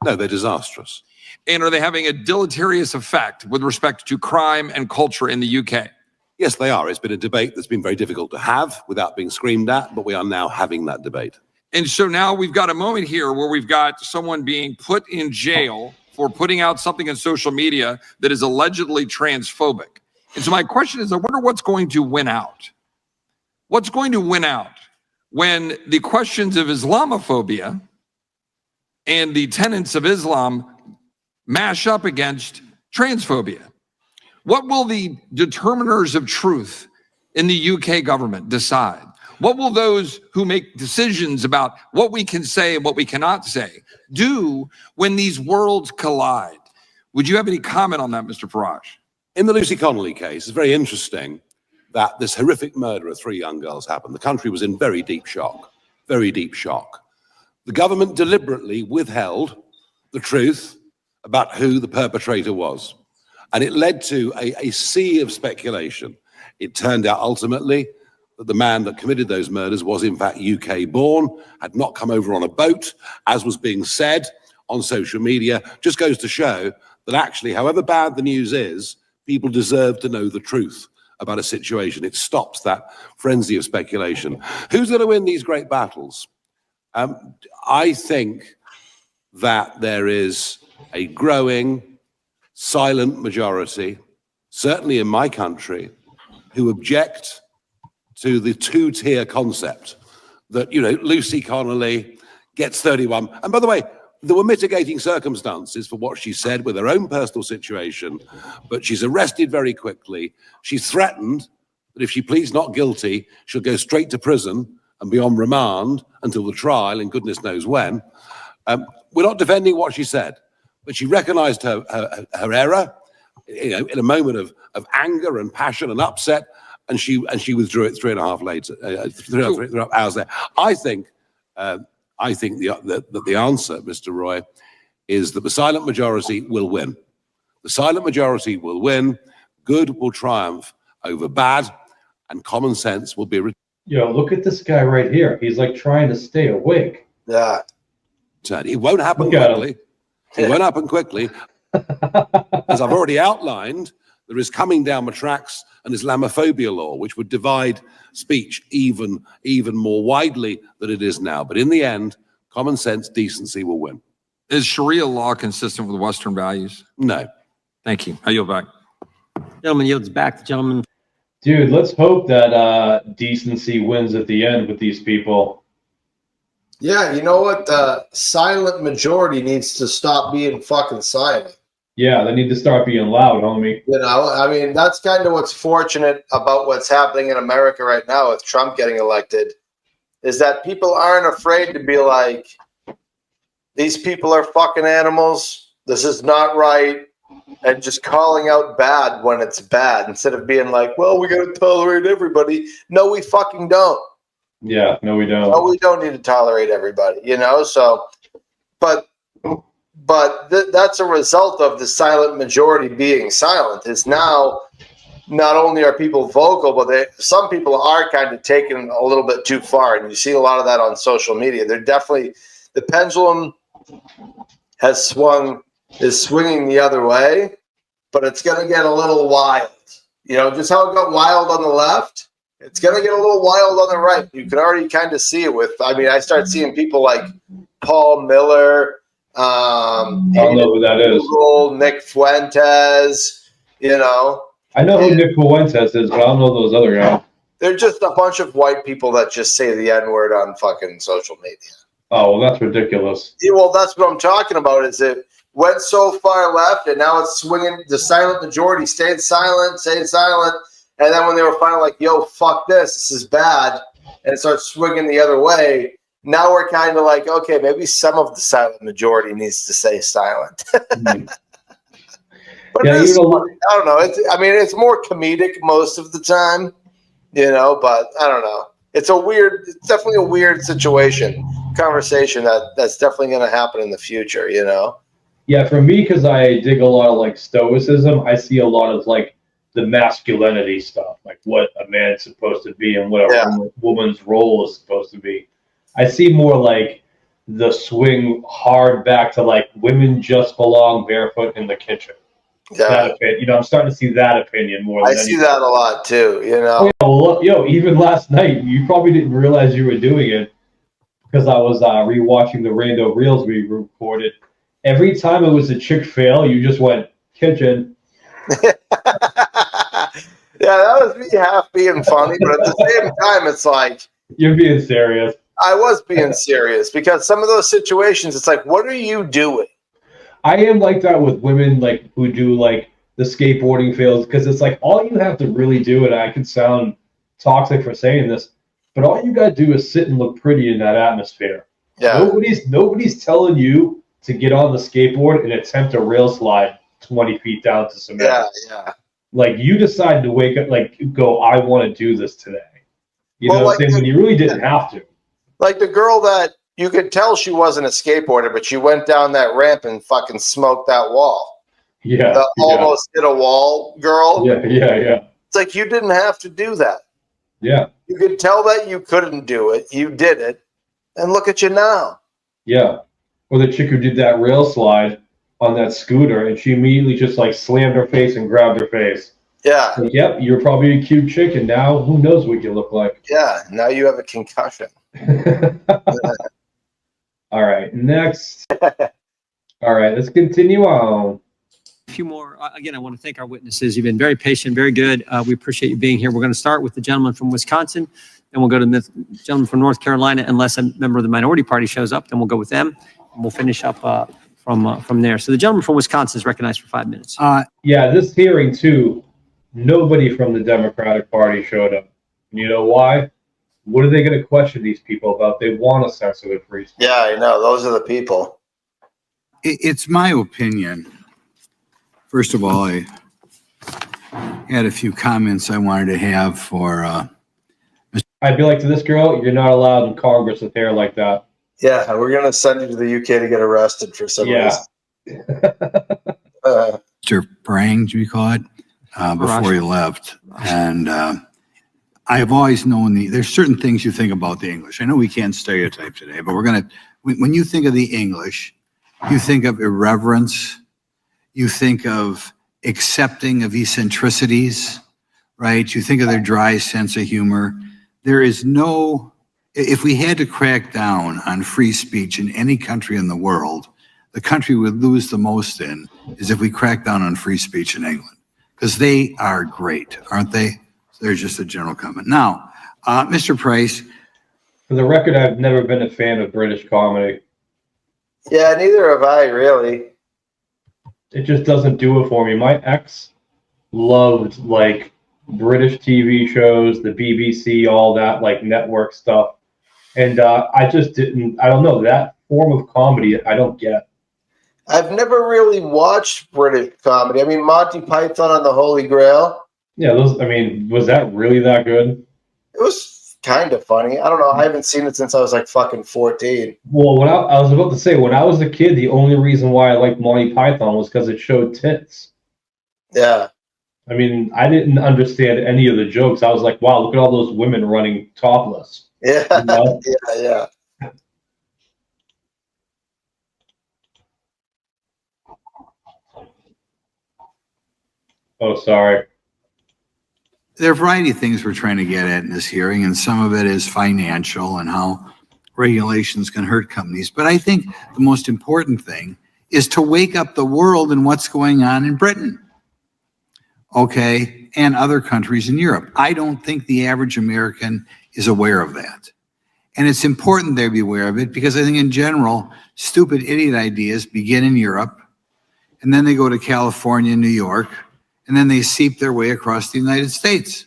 No, they're disastrous. And are they having a deleterious effect with respect to crime and culture in the UK? Yes, they are. It's been a debate that's been very difficult to have without being screamed at, but we are now having that debate. And so now we've got a moment here where we've got someone being put in jail for putting out something on social media that is allegedly transphobic. And so my question is, I wonder what's going to win out. What's going to win out when the questions of Islamophobia and the tenets of Islam mash up against transphobia? What will the determiners of truth in the UK government decide? What will those who make decisions about what we can say and what we cannot say do when these worlds collide? Would you have any comment on that, Mr. Farage? In the Lucy Connolly case, it's very interesting that this horrific murder of 3 young girls happened. The country was in very deep shock, very deep shock. The government deliberately withheld the truth about who the perpetrator was. And it led to a sea of speculation. It turned out ultimately that the man that committed those murders was in fact UK born, had not come over on a boat, as was being said on social media. Just goes to show that actually, however bad the news is, people deserve to know the truth about a situation. It stops that frenzy of speculation. Who's going to win these great battles? I think that there is a growing silent majority, certainly in my country, who object to the 2-tier concept that, you know, Lucy Connolly gets 31. And by the way, there were mitigating circumstances for what she said with her own personal situation, but she's arrested very quickly. She's threatened that if she pleads not guilty, she'll go straight to prison and be on remand until the trial, and goodness knows when. We're not defending what she said, but she recognized her error, you know, in a moment of anger and passion and upset, and she withdrew it 3.5 hours later. I think the answer, Mr. Roy, is that the silent majority will win. The silent majority will win. Good will triumph over bad, and common sense will be. Look at this guy right here. He's like trying to stay awake. Yeah. It won't happen quickly. It won't happen quickly. As I've already outlined, there is coming down the tracks an Islamophobia law, which would divide speech even more widely than it is now. But in the end, common sense, decency will win. Is Sharia law consistent with Western values? No. Thank you. I yield back. Gentleman yields back. The gentleman. Dude, let's hope that decency wins at the end with these people. Yeah, you know what? The silent majority needs to stop being fucking silent. Yeah, they need to start being loud, homie. You know, I mean, that's kind of what's fortunate about what's happening in America right now with Trump getting elected, is that people aren't afraid to be like, these people are fucking animals. This is not right. And just calling out bad when it's bad instead of being like, well, we got to tolerate everybody. No, we fucking don't. Yeah, no, we don't. No, we don't need to tolerate everybody, you know? So, but that's a result of the silent majority being silent. Is now not only are people vocal, but some people are kind of taken a little bit too far. And you see a lot of that on social media. They're definitely, the pendulum is swinging the other way, but it's going to get a little wild. You know, just how it got wild on the left, it's going to get a little wild on the right. You can already kind of see it with, I mean, I start seeing people like Paul Miller, I don't know who that is. Nick Fuentes, you know. I know who Nick Fuentes is, but I don't know those other guys. They're just a bunch of white people that just say the N-word on fucking social media. Oh, well, that's ridiculous. Yeah, well, that's what I'm talking about, is it went so far left, and now it's swinging. The silent majority stayed silent, and then when they were finally like, yo, fuck this is bad, and it starts swinging the other way, now we're kind of like, okay, maybe some of the silent majority needs to stay silent. Mm-hmm. But yeah, I don't know. It's more comedic most of the time, you know, but I don't know. It's definitely a weird conversation that's definitely going to happen in the future, you know? Yeah, for me, because I dig a lot of like stoicism, I see a lot of like the masculinity stuff, like what a man's supposed to be and what a woman's role is supposed to be. I see more like the swing hard back to like women just belong barefoot in the kitchen. Yeah. That opinion, you know, I'm starting to see that opinion more. I see that a lot too, you know. Even last night, you probably didn't realize you were doing it because I was rewatching the rando reels we recorded. Every time it was a chick fail, you just went kitchen. Yeah, that was me half being funny, but at the same time, it's like, You're being serious. I was being serious because some of those situations, it's like, what are you doing? I am like that with women, like who do like the skateboarding fails, because it's like all you have to really do, and I could sound toxic for saying this, but all you got to do is sit and look pretty in that atmosphere. Yeah. Nobody's telling you to get on the skateboard and attempt a rail slide 20 feet down to cement. Yeah, yeah. Like you decide to wake up, like go, I want to do this today. You Well, know what like I'm saying? When you really didn't have to. Like the girl that you could tell she wasn't a skateboarder, but she went down that ramp and fucking smoked that wall. Yeah. The almost hit a wall girl. Yeah. It's like you didn't have to do that. Yeah. You could tell that you couldn't do it. You did it. And look at you now. Yeah. Or the chick who did that rail slide on that scooter, and she immediately just like slammed her face and grabbed her face. Yeah. Like, yep, you're probably a cute chick, and now who knows what you look like. Yeah. Now you have a concussion. All right, next. All right, let's continue on. A few more. Again, I want to thank our witnesses. You've been very patient, very good. We appreciate you being here. We're going to start with the gentleman from Wisconsin, then we'll go to the gentleman from North Carolina, unless a member of the minority party shows up, then we'll go with them, and we'll finish up from there. So the gentleman from Wisconsin is recognized for 5 minutes. Yeah, this hearing too, nobody from the Democratic Party showed up. And you know why? What are they going to question these people about? They want to censor their free speech. Yeah, I know. Those are the people. It's my opinion. First of all, I had a few comments I wanted to have for. I'd be like to this girl, you're not allowed in Congress with hair like that. Yeah, we're going to send you to the UK to get arrested for some reason. Mr. Prang, do we call it, before he left. And I have always known there's certain things you think about the English. I know we can't stereotype today, but when you think of the English, you think of irreverence, you think of accepting of eccentricities, right? You think of their dry sense of humor. There is no, if we had to crack down on free speech in any country in the world, the country we would lose the most in is if we crack down on free speech in England, because they are great, aren't they? So there's just a general comment. Now, Mr. Price. For the record, I've never been a fan of British comedy. Yeah, neither have I, really. It just doesn't do it for me. My ex loved like British TV shows, the BBC, all that like network stuff. And I just didn't, I don't know, that form of comedy, I don't get. I've never really watched British comedy. I mean, Monty Python and the Holy Grail. Yeah, those, I mean, was that really that good? It was kind of funny. I don't know. I haven't seen it since I was like fucking 14. Well, when I was about to say, when I was a kid, the only reason why I liked Monty Python was because it showed tits. Yeah. I mean, I didn't understand any of the jokes. I was like, wow, look at all those women running topless. Yeah. You know? Yeah. Oh, sorry. There are a variety of things we're trying to get at in this hearing, and some of it is financial and how regulations can hurt companies. But I think the most important thing is to wake up the world in what's going on in Britain, okay, and other countries in Europe. I don't think the average American is aware of that. And it's important they be aware of it because I think in general, stupid idiot ideas begin in Europe, and then they go to California, New York, and then they seep their way across the United States.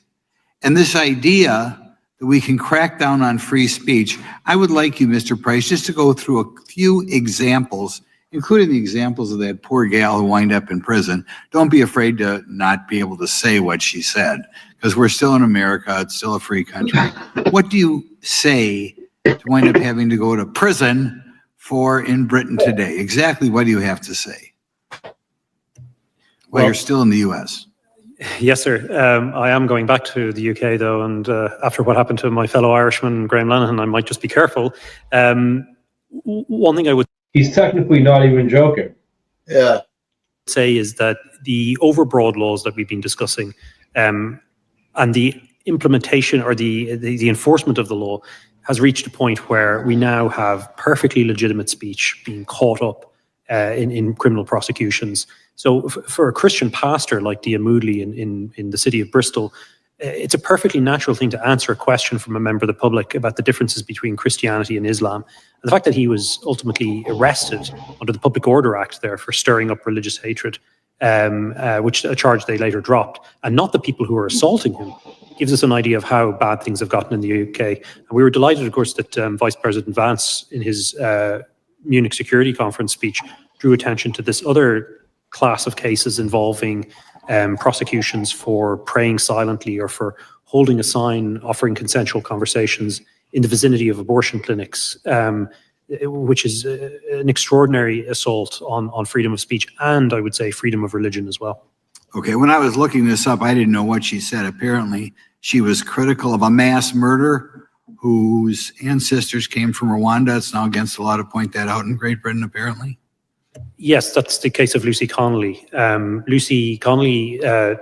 And this idea that we can crack down on free speech, I would like you, Mr. Price, just to go through a few examples, including the examples of that poor gal who wind up in prison. Don't be afraid to not be able to say what she said, because we're still in America, it's still a free country. What do you say to wind up having to go to prison for in Britain today? Exactly what do you have to say? Well, you're still in the U.S. Yes, sir. I am going back to the UK, though, and after what happened to my fellow Irishman, Graham Lanahan, I might just be careful. One thing I would He's technically not even joking. Yeah. say is that the overbroad laws that we've been discussing and the implementation or the enforcement of the law has reached a point where we now have perfectly legitimate speech being caught up in criminal prosecutions. So for a Christian pastor like Dia Moodley in the city of Bristol, it's a perfectly natural thing to answer a question from a member of the public about the differences between Christianity and Islam. And the fact that he was ultimately arrested under the Public Order Act there for stirring up religious hatred, which a charge they later dropped, and not the people who were assaulting him, gives us an idea of how bad things have gotten in the UK. And we were delighted, of course, that Vice President Vance, in his Munich Security Conference speech, drew attention to this other class of cases involving prosecutions for praying silently or for holding a sign offering consensual conversations in the vicinity of abortion clinics, which is an extraordinary assault on freedom of speech and, I would say, freedom of religion as well. Okay, when I was looking this up, I didn't know what she said. Apparently, she was critical of a mass murder whose ancestors came from Rwanda. It's now against the law to point that out in Great Britain, apparently. Yes, that's the case of Lucy Connolly. Lucy Connolly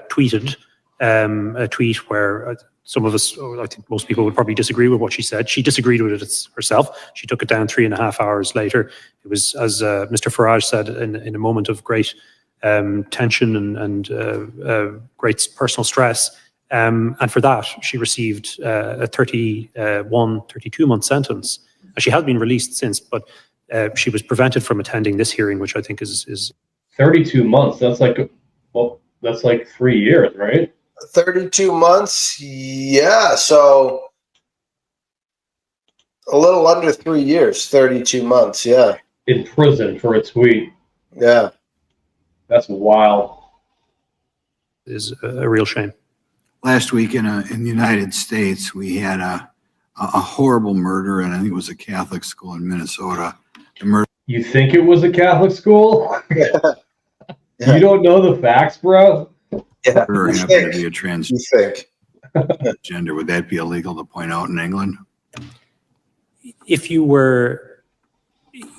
tweeted a tweet where some of us, or I think most people would probably disagree with what she said. She disagreed with it herself. She took it down 3.5 hours later. It was, as Mr. Farage said, in a moment of great tension and great personal stress. And for that, she received a 32-month sentence. And she has been released since, but she was prevented from attending this hearing, which I think is 32 months. That's like, well, that's like 3 years, right? 32 months. Yeah. So a little under 3 years, 32 months. Yeah. In prison for a tweet. Yeah. That's wild. is a real shame. Last week in the United States, we had a horrible murder, and I think it was a Catholic school in Minnesota. The murder. You think it was a Catholic school? Yeah. You don't know the facts, bro? Yeah. Murderer happened to be a transgender. You think? Would that be illegal to point out in England? If you were,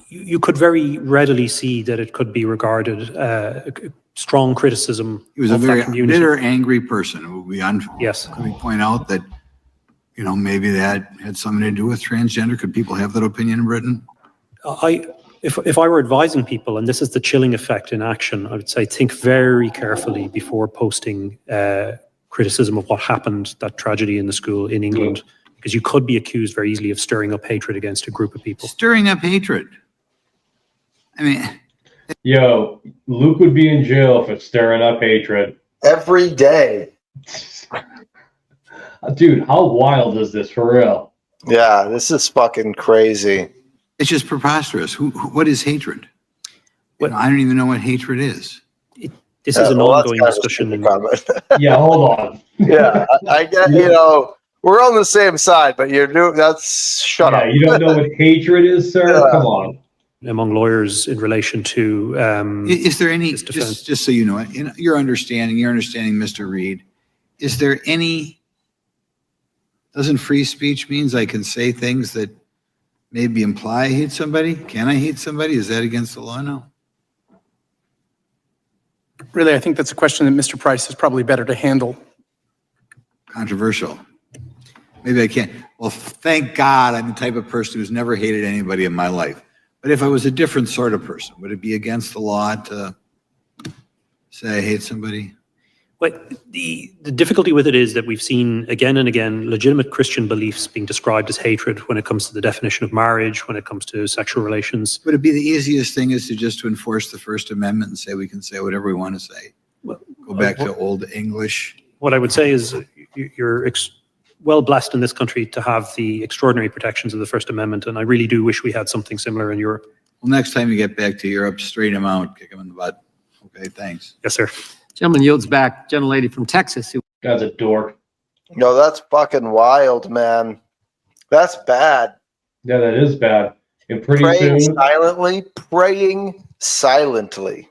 you could very readily see that it could be regarded strong criticism. He was a of very that community. bitter, angry person. It would be Yes. Could we point out that, maybe that had something to do with transgender? Could people have that opinion in Britain? If I were advising people, and this is the chilling effect in action, I would say think very carefully before posting criticism of what happened, that tragedy in the school in England, because you could be accused very easily of stirring up hatred against a group of people. Stirring up hatred. I mean, Yo, Luke would be in jail for stirring up hatred. Every day. Dude, how wild is this for real? Yeah, this is fucking crazy. it's just preposterous. What is hatred? Well, I don't even know what hatred is. This is an well, ongoing that's kind discussion. of a stupid comment. Yeah, hold on. Yeah, I get, we're on the same side, but you're doing, that's, shut Yeah, up. you don't know what hatred is, sir? Yeah. Come on. Among lawyers in relation to Is there any, this defense. just so you know, in your understanding, Mr. Reed, is there any, doesn't free speech means I can say things that maybe imply I hate somebody? Can I hate somebody? Is that against the law? No. Really, I think that's a question that Mr. Price is probably better to handle. Controversial. Maybe I can't. Well, thank God I'm the type of person who's never hated anybody in my life. But if I was a different sort of person, would it be against the law to say I hate somebody? But the difficulty with it is that we've seen again and again legitimate Christian beliefs being described as hatred when it comes to the definition of marriage, when it comes to sexual relations. Would it be the easiest thing is to just to enforce the First Amendment and say we can say whatever we want to say? Well, Go back to Old English. What I would say is you're well blessed in this country to have the extraordinary protections of the First Amendment, and I really do wish we had something similar in Europe. Well, next time you get back to Europe, straighten them out, kick them in the butt. Okay, thanks. Yes, sir. Gentleman yields back. Gentlelady from Texas. Guy's a dork. No, that's fucking wild, man. That's bad. Yeah, that is bad. And pretty Praying soon, silently.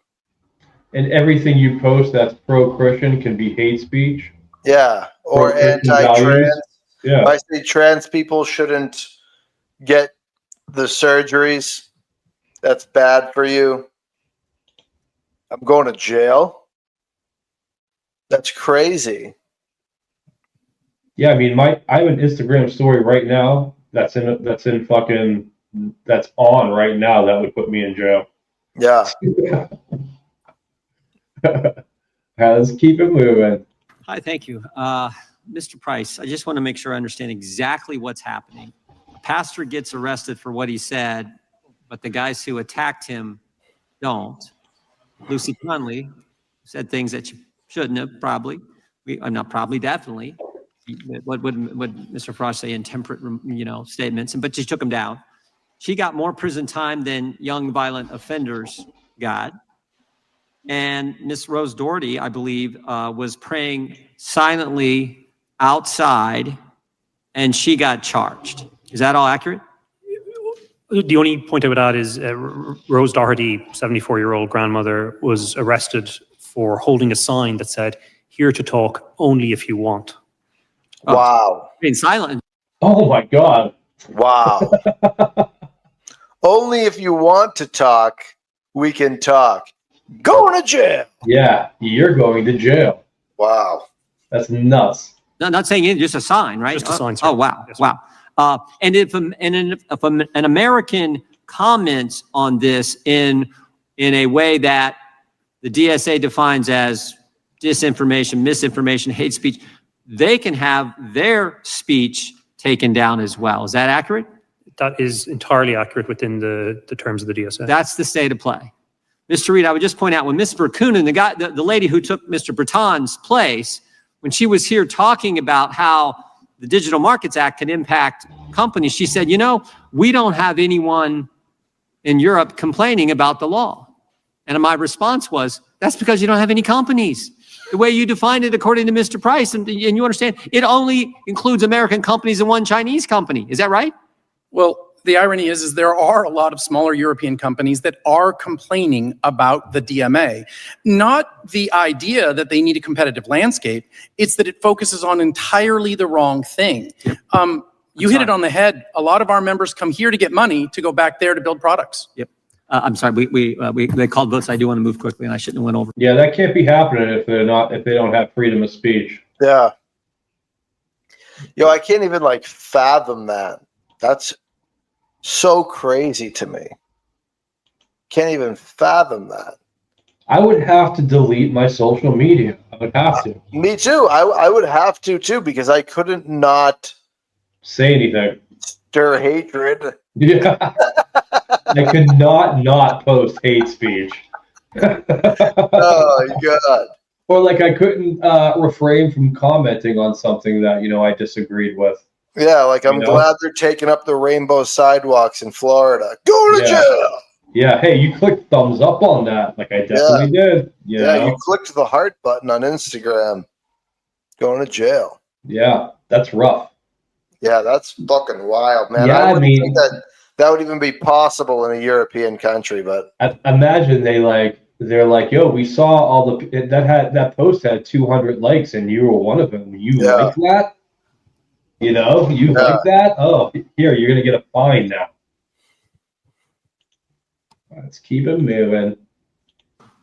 and everything you post that's pro-Christian can be hate speech. Yeah, or Pro-Christian anti-trans. values. Yeah. If I say trans people shouldn't get the surgeries, that's bad for you. I'm going to jail. That's crazy. Yeah, I mean, I have an Instagram story right now that's on right now that would put me in jail. Yeah. Let's keep it moving. Hi, thank you. Mr. Price, I just want to make sure I understand exactly what's happening. A pastor gets arrested for what he said, but the guys who attacked him don't. Lucy Conley said things that she shouldn't have, probably. Not probably, definitely. What would Mr. Frost say? Intemperate, statements, but she took him down. She got more prison time than young violent offenders got. And Miss Rose Doherty, I believe, was praying silently outside, and she got charged. Is that all accurate? The only point I would add is Rose Doherty, 74-year-old grandmother, was arrested for holding a sign that said, "Here to talk only if you want." Wow. Being silent. Oh my God. Wow. Only if you want to talk, we can talk. Going to jail. Yeah, you're going to jail. Wow. That's nuts. No, not saying it, just a sign, right? Just a sign, sir. Oh, wow, Yes, wow. And if an American comments on this in a way that the DSA defines as disinformation, misinformation, hate speech, they can have their speech taken down as well. Is that accurate? That is entirely accurate within the terms of the DSA. That's the state of play. Mr. Reed, I would just point out when Ms. Verkunen, the lady who took Mr. Breton's place, when she was here talking about how the Digital Markets Act can impact companies, she said, we don't have anyone in Europe complaining about the law. And my response was, that's because you don't have any companies. The way you define it, according to Mr. Price, and you understand, it only includes American companies and one Chinese company. Is that right? Well, the irony is there are a lot of smaller European companies that are complaining about the DMA. Not the idea that they need a competitive landscape, it's that it focuses on entirely the wrong thing. You hit it on the head. A lot of our members come here to get money to go back there to build products. Yep. I'm sorry, they called votes. I do want to move quickly, and I shouldn't have went over. Yeah, that can't be happening if they don't have freedom of speech. Yeah. I can't even fathom that. That's so crazy to me. Can't even fathom that. I would have to delete my social media. I would have to. Me too. I would have to too, because I couldn't not say anything. Stir hatred. Yeah. I could not post hate speech. Oh God. Or I couldn't refrain from commenting on something that I disagreed with. Yeah, I'm glad they're taking up the rainbow sidewalks in Florida. Go to jail. Yeah, hey, you clicked thumbs up on that. I definitely did. You clicked the heart button on Instagram. Going to jail. Yeah, that's rough. Yeah, that's fucking wild, man. Yeah, I mean, think that would even be possible in a European country, but imagine they're like, yo, we saw all that post had 200 likes and you were one of them. You like that? Like that? Oh, here, you're going to get a fine now. Let's keep it moving.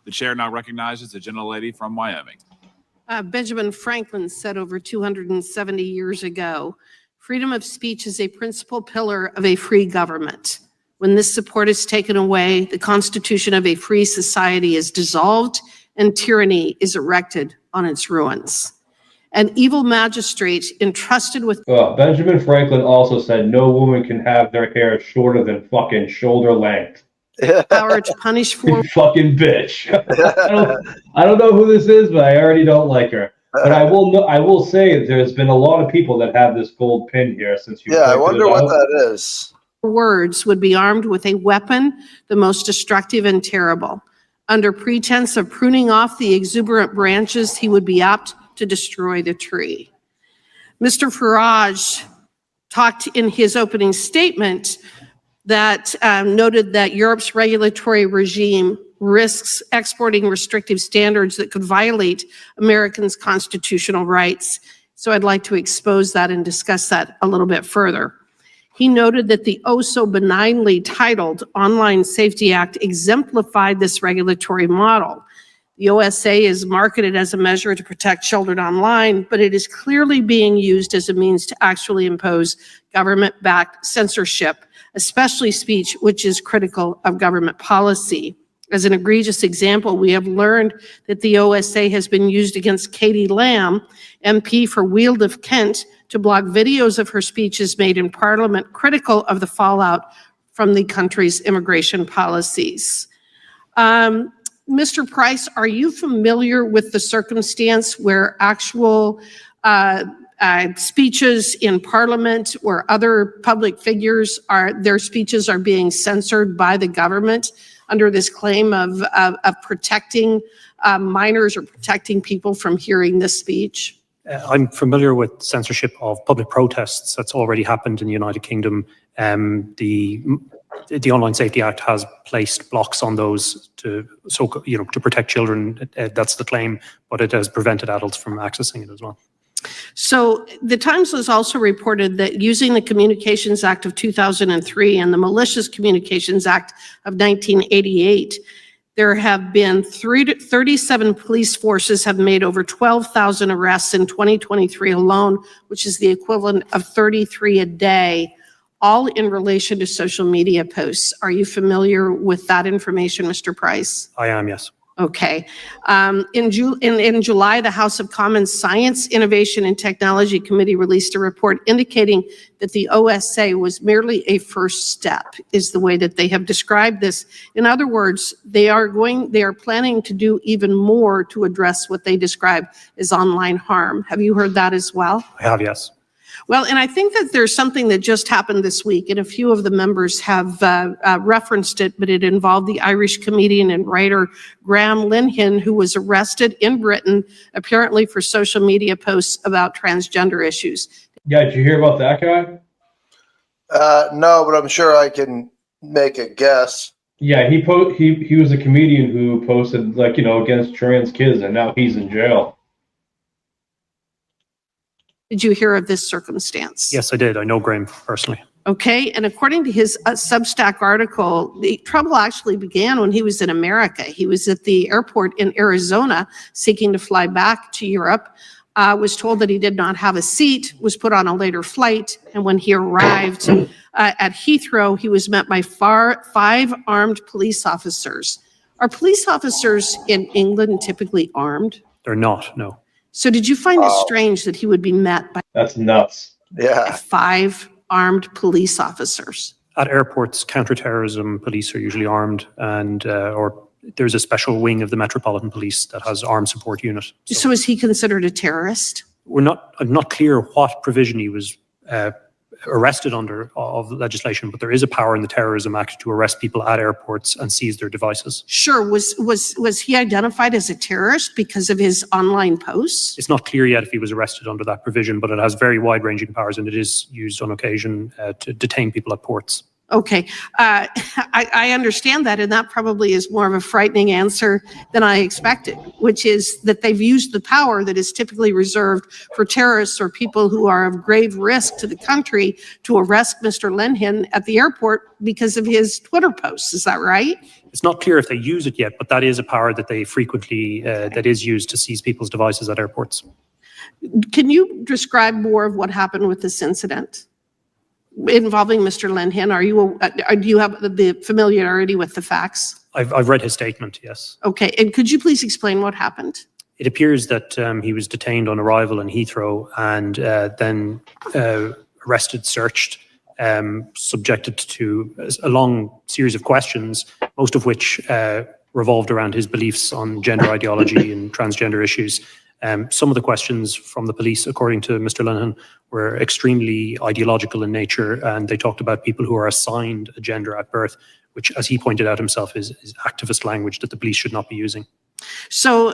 The chair now recognizes the gentlelady from Wyoming. Benjamin Franklin said over 270 years ago, freedom of speech is a principal pillar of a free government. When this support is taken away, the constitution of a free society is dissolved and tyranny is erected on its ruins. An evil magistrate entrusted with... Benjamin Franklin also said no woman can have their hair shorter than fucking shoulder length. Power to punish for... You fucking bitch. I don't know who this is, but I already don't like her. But I will say there's been a lot of people that have this gold pin here since you... Yeah, I wonder what that is. Words would be armed with a weapon, the most destructive and terrible. Under pretense of pruning off the exuberant branches, he would be apt to destroy the tree. Mr. Farage talked in his opening statement that noted that Europe's regulatory regime risks exporting restrictive standards that could violate Americans' constitutional rights. So I'd like to expose that and discuss that a little bit further. He noted that the so benignly titled Online Safety Act exemplified this regulatory model. The OSA is marketed as a measure to protect children online, but it is clearly being used as a means to actually impose government-backed censorship, especially speech which is critical of government policy. As an egregious example, we have learned that the OSA has been used against Katie Lamb, MP for Weald of Kent, to block videos of her speeches made in Parliament critical of the fallout from the country's immigration policies. Mr. Price, are you familiar with the circumstance where actual speeches in Parliament or other public figures their speeches are being censored by the government under this claim of protecting minors or protecting people from hearing this speech? I'm familiar with censorship of public protests. That's already happened in the United Kingdom. The Online Safety Act has placed blocks on those to protect children. That's the claim, but it has prevented adults from accessing it as well. So the Times has also reported that using the Communications Act of 2003 and the Malicious Communications Act of 1988, there have been 37 police forces have made over 12,000 arrests in 2023 alone, which is the equivalent of 33 a day, all in relation to social media posts. Are you familiar with that information, Mr. Price? I am, yes. Okay. In July, the House of Commons Science, Innovation, and Technology Committee released a report indicating that the OSA was merely a first step, is the way that they have described this. In other words, they are planning to do even more to address what they describe as online harm. Have you heard that as well? I have, yes. Well, and I think that there's something that just happened this week, and a few of the members have referenced it, but it involved the Irish comedian and writer Graham Linehan, who was arrested in Britain, apparently for social media posts about transgender issues. Yeah, did you hear about that guy? No, but I'm sure I can make a guess. Yeah, he was a comedian who posted against trans kids, and now he's in jail. Did you hear of this circumstance? Yes, I did. I know Graham personally. Okay, and according to his Substack article, the trouble actually began when he was in America. He was at the airport in Arizona seeking to fly back to Europe, was told that he did not have a seat, was put on a later flight, and when he arrived at Heathrow, he was met by 5 armed police officers. Are police officers in England typically armed? They're not, no. So did you find it strange that he would be met by That's nuts. Yeah. 5 armed police officers? At airports, counterterrorism police are usually armed, and or there's a special wing of the Metropolitan Police that has armed support unit. So is he considered a terrorist? I'm not clear what provision he was arrested under of legislation, but there is a power in the Terrorism Act to arrest people at airports and seize their devices. Sure. Was he identified as a terrorist because of his online posts? It's not clear yet if he was arrested under that provision, but it has very wide-ranging powers, and it is used on occasion to detain people at ports. Okay. I understand that, and that probably is more of a frightening answer than I expected, which is that they've used the power that is typically reserved for terrorists or people who are of grave risk to the country to arrest Mr. Linehan at the airport because of his Twitter posts. Is that right? It's not clear if they use it yet, but that is a power that they frequently, that is used to seize people's devices at airports. Can you describe more of what happened with this incident involving Mr. Linehan? Do you have the familiarity with the facts? I've read his statement, yes. Okay, and could you please explain what happened? It appears that he was detained on arrival in Heathrow and then arrested, searched, subjected to a long series of questions, most of which revolved around his beliefs on gender ideology and transgender issues. Some of the questions from the police, according to Mr. Linehan, were extremely ideological in nature, and they talked about people who are assigned a gender at birth, which, as he pointed out himself, is activist language that the police should not be using. So,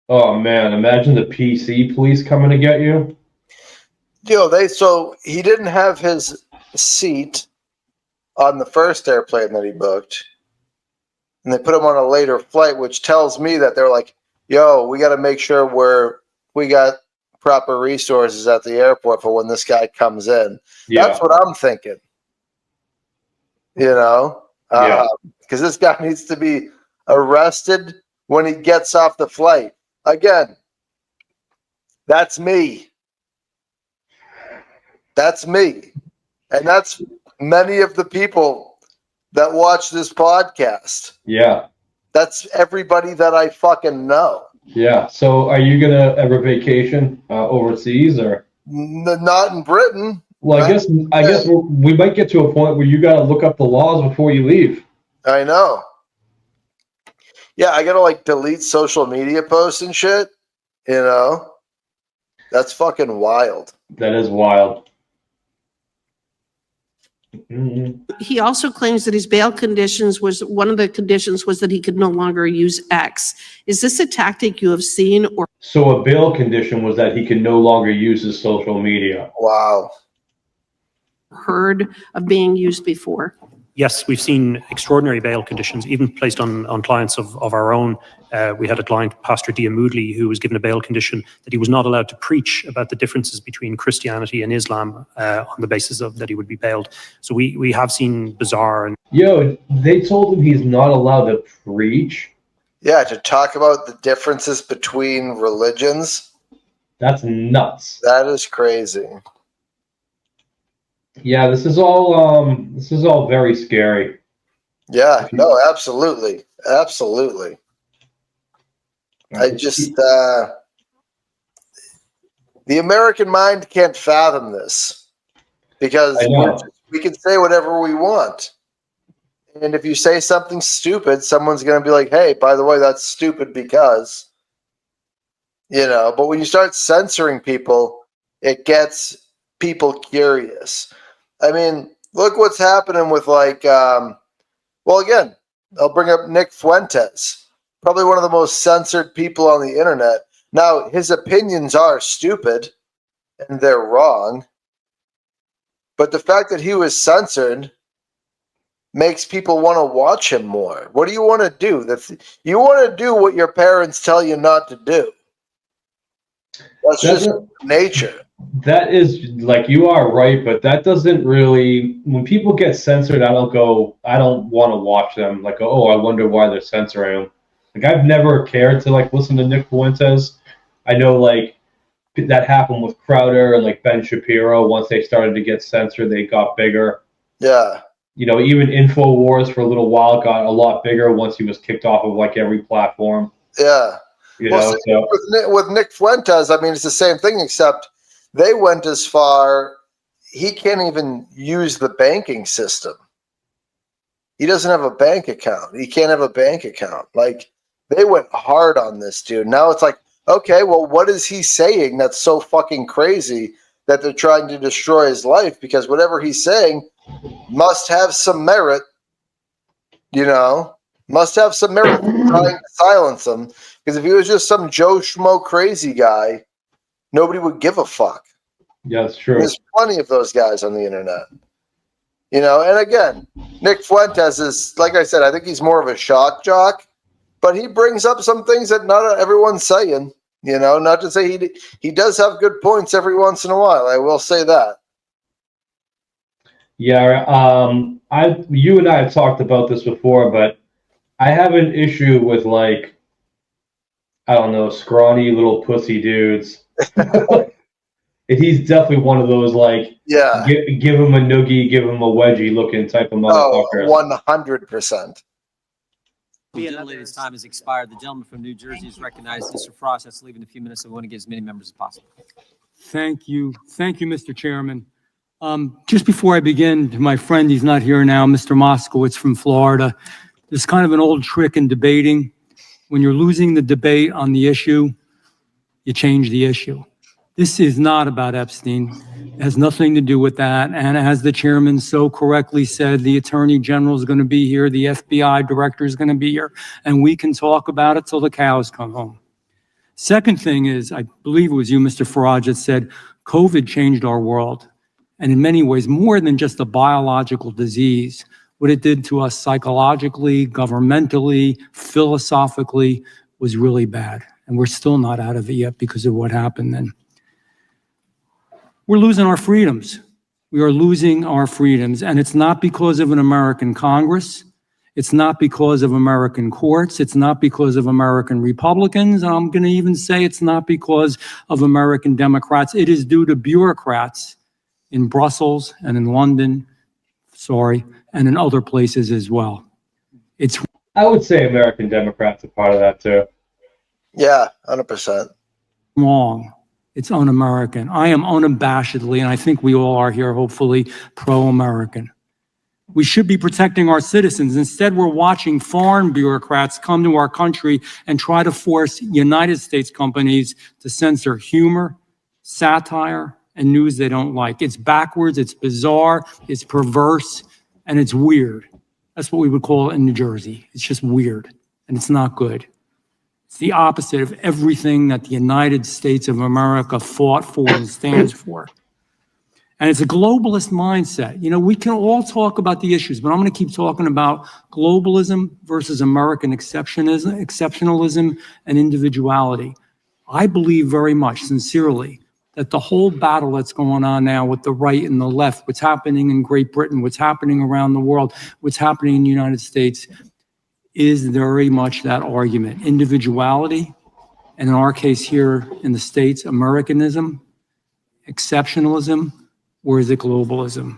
oh man, imagine the PC police coming to get you. So he didn't have his seat on the first airplane that he booked, and they put him on a later flight, which tells me that they're like, yo, we got to make sure we got proper resources at the airport for when this guy comes in. Yeah. That's what I'm thinking. Because this guy needs to be arrested when he gets off the flight. Again, that's me. That's me. And that's many of the people that watch this podcast. Yeah. That's everybody that I fucking know. Yeah. So are you gonna ever vacation overseas or? Not in Britain. Well, I guess we might get to a point where you got to look up the laws before you leave. I know. Yeah, I gotta like delete social media posts and shit. You know, that's fucking wild. That is wild. Mm-hmm. He also claims that his bail conditions was, one of the conditions was that he could no longer use X. Is this a tactic you have seen or So a bail condition was that he could no longer use his social media. Wow. heard of being used before? Yes, we've seen extraordinary bail conditions, even placed on clients of our own. We had a client, Pastor Diamoudli, who was given a bail condition that he was not allowed to preach about the differences between Christianity and Islam on the basis of that he would be bailed. So we have seen bizarre. They told him he's not allowed to preach. Yeah, to talk about the differences between religions. That's nuts. That is crazy. Yeah, this is all very scary. Yeah, no, absolutely. Absolutely. I just, the American mind can't fathom this because we can say whatever we want. And if you say something stupid, someone's going to be like, hey, by the way, that's stupid because, you know, but when you start censoring people, it gets people curious. I mean, look what's happening with like, well, again, I'll bring up Nick Fuentes, probably one of the most censored people on the internet. Now, his opinions are stupid and they're wrong, but the fact that he was censored makes people want to watch him more. What do you want to do? You want to do what your parents tell you not to do. That's just nature. That is, like, you are right, but that doesn't really, when people get censored, I don't want to watch them. Like, oh, I wonder why they're censoring them. Like, I've never cared to, like, listen to Nick Fuentes. I know, like, that happened with Crowder and, like, Ben Shapiro. Once they started to get censored, they got bigger. Yeah. You know, even InfoWars for a little while got a lot bigger once he was kicked off of, like, every platform. Yeah. You know, so. With Nick Fuentes, I mean, it's the same thing, except they went as far, he can't even use the banking system. He doesn't have a bank account. He can't have a bank account. Like, they went hard on this dude. Now it's like, okay, well, what is he saying that's so fucking crazy that they're trying to destroy his life? Because whatever he's saying must have some merit, you know, must have some merit trying to silence him. Because if he was just some Joe Schmo crazy guy, nobody would give a fuck. Yeah, that's true. There's plenty of those guys on the internet. You know, and again, Nick Fuentes is, like I said, I think he's more of a shock jock, but he brings up some things that not everyone's saying. You know, not to say he does have good points every once in a while. I will say that. Yeah, you and I have talked about this before, but I have an issue with, like, I don't know, scrawny little pussy dudes. And he's definitely one of those, like, yeah, give him a noogie, give him a wedgie looking type of motherfucker. 100%. The gentlelady's time has expired. The gentleman from New Jersey is recognized. Mr. Frost has to leave in a few minutes, so we want to get as many members as possible. Thank you. Thank you, Mr. Chairman. Just before I begin, to my friend, he's not here now, Mr. Moskowitz from Florida. There's kind of an old trick in debating. When you're losing the debate on the issue, you change the issue. This is not about Epstein. It has nothing to do with that. And as the chairman so correctly said, the attorney general is going to be here. The FBI director is going to be here. And we can talk about it till the cows come home. Second thing is, I believe it was you, Mr. Farage, that said COVID changed our world. And in many ways, more than just a biological disease, what it did to us psychologically, governmentally, philosophically was really bad. And we're still not out of it yet because of what happened then. We're losing our freedoms. We are losing our freedoms. And it's not because of an American Congress. It's not because of American courts. It's not because of American Republicans. And I'm going to even say it's not because of American Democrats. It is due to bureaucrats in Brussels and in London, and in other places as well. It's I would say American Democrats are part of that too. Yeah, 100%. Wrong. It's un-American. I am unabashedly, and I think we all are here, hopefully, pro-American. We should be protecting our citizens. Instead, we're watching foreign bureaucrats come to our country and try to force United States companies to censor humor, satire, and news they don't like. It's backwards, it's bizarre, it's perverse, and it's weird. That's what we would call it in New Jersey. It's just weird, and it's not good. It's the opposite of everything that the United States of America fought for and stands for. And it's a globalist mindset. You know, we can all talk about the issues, but I'm going to keep talking about globalism versus American exceptionalism and individuality. I believe very much, sincerely, that the whole battle that's going on now with the right and the left, what's happening in Great Britain, what's happening around the world, what's happening in the United States, is very much that argument. Individuality, and in our case here in the States, Americanism, exceptionalism, or is it globalism?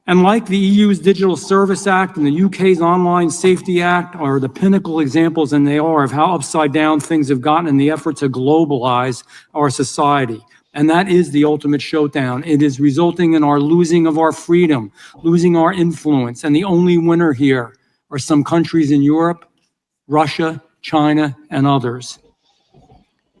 And like the EU's Digital Service Act and the UK's Online Safety Act are the pinnacle examples, and they are, of how upside down things have gotten in the effort to globalize our society. And that is the ultimate showdown. It is resulting in our losing of our freedom, losing our influence. And the only winner here are some countries in Europe, Russia, China, and others.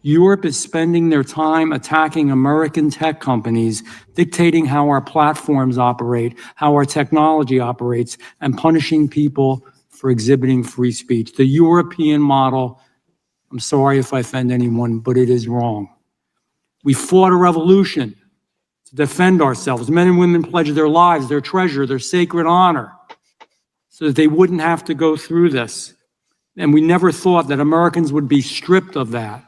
Europe is spending their time attacking American tech companies, dictating how our platforms operate, how our technology operates, and punishing people for exhibiting free speech. The European model, I'm sorry if I offend anyone, but it is wrong. We fought a revolution to defend ourselves. Men and women pledged their lives, their treasure, their sacred honor, so that they wouldn't have to go through this. And we never thought that Americans would be stripped of that.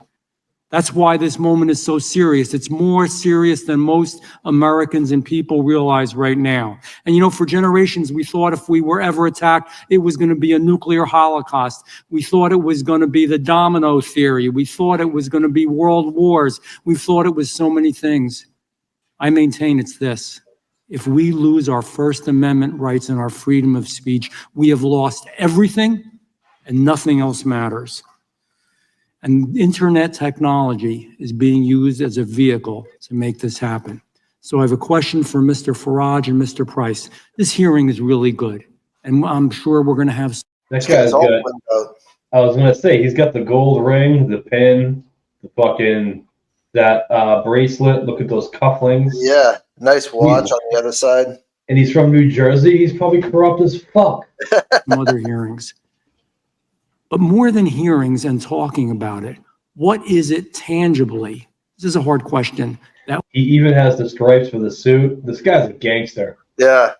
That's why this moment is so serious. It's more serious than most Americans and people realize right now. And you know, for generations, we thought if we were ever attacked, it was going to be a nuclear holocaust. We thought it was going to be the domino theory. We thought it was going to be world wars. We thought it was so many things. I maintain it's this. If we lose our First Amendment rights and our freedom of speech, we have lost everything and nothing else matters. And internet technology is being used as a vehicle to make this happen. So I have a question for Mr. Farage and Mr. Price. This hearing is really good, and I'm sure we're going to have. That guy's good. I was going to say, he's got the gold ring, the pin, the fucking, that bracelet. Look at those cufflinks. Yeah, nice watch on the other side. And he's from New Jersey. He's probably corrupt as fuck. Some other hearings. But more than hearings and talking about it, what is it tangibly? This is a hard question. That he even has the stripes for the suit. This guy's a gangster. Yeah.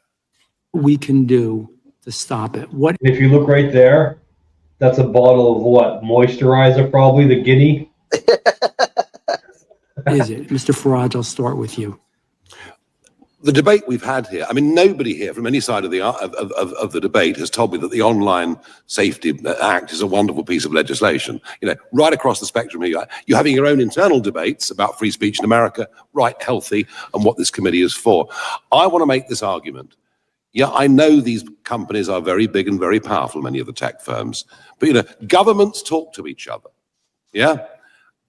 We can do to stop it. What? If you look right there, that's a bottle of what? Moisturizer, probably, the Guinea. Is it? Mr. Farage, I'll start with you. The debate we've had here, I mean, nobody here from any side of the debate has told me that the Online Safety Act is a wonderful piece of legislation. You know, right across the spectrum here, you're having your own internal debates about free speech in America, right, healthy, and what this committee is for. I want to make this argument. Yeah, I know these companies are very big and very powerful, many of the tech firms, but, you know, governments talk to each other, yeah?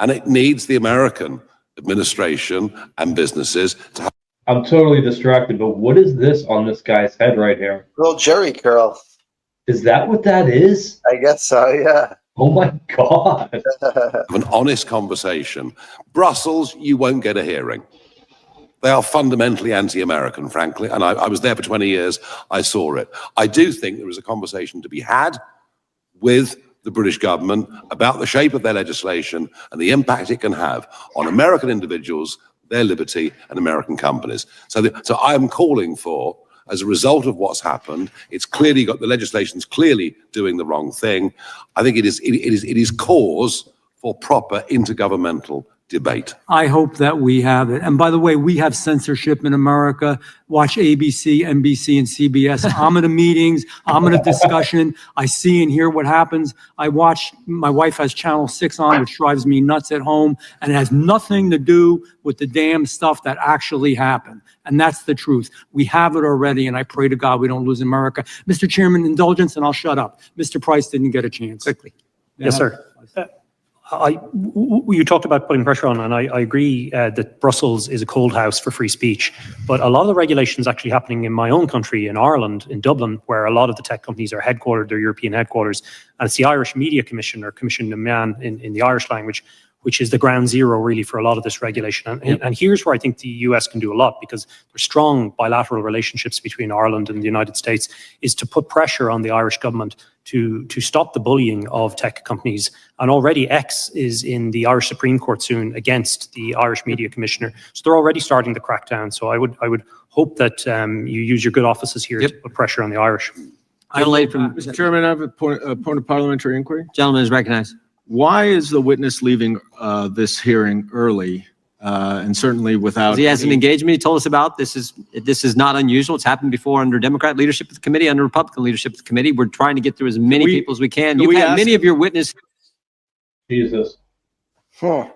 And it needs the American administration and businesses to have. I'm totally distracted, but what is this on this guy's head right here? Little Jerry curl. Is that what that is? I guess so, yeah. Oh my God. Have an honest conversation. Brussels, you won't get a hearing. They are fundamentally anti-American, frankly, and I was there for 20 years. I saw it. I do think there is a conversation to be had with the British government about the shape of their legislation and the impact it can have on American individuals, their liberty, and American companies. So I'm calling for, as a result of what's happened, it's clearly got, the legislation's clearly doing the wrong thing. I think it is cause for proper intergovernmental debate. I hope that we have it. And by the way, we have censorship in America. Watch ABC, NBC, and CBS. I'm at the meetings. I'm at a discussion. I see and hear what happens. I watch, my wife has Channel 6 on, which drives me nuts at home, and it has nothing to do with the damn stuff that actually happened. And that's the truth. We have it already, and I pray to God we don't lose America. Mr. Chairman, indulgence, and I'll shut up. Mr. Price didn't get a chance. Quickly. Yes, sir. You talked about putting pressure on, and I agree that Brussels is a cold house for free speech. But a lot of the regulations actually happening in my own country, in Ireland, in Dublin, where a lot of the tech companies are headquartered, their European headquarters. And it's the Irish Media Commission, or Commission de Man in the Irish language, which is the ground zero really for a lot of this regulation. And here's where I think the US can do a lot, because there's strong bilateral relationships between Ireland and the United States, is to put pressure on the Irish government to stop the bullying of tech companies. And already X is in the Irish Supreme Court soon against the Irish Media Commissioner. So they're already starting the crackdown. So I would hope that you use your good offices here to put pressure on the Irish. Mr. Chairman, I have a point of parliamentary inquiry. Gentleman is recognized. Why is the witness leaving this hearing early and certainly without? He hasn't engaged me. He told us about this. This is not unusual. It's happened before under Democrat leadership of the committee, under Republican leadership of the committee. We're trying to get through as many people as we can. You've had many of your witnesses. Jesus. Huh.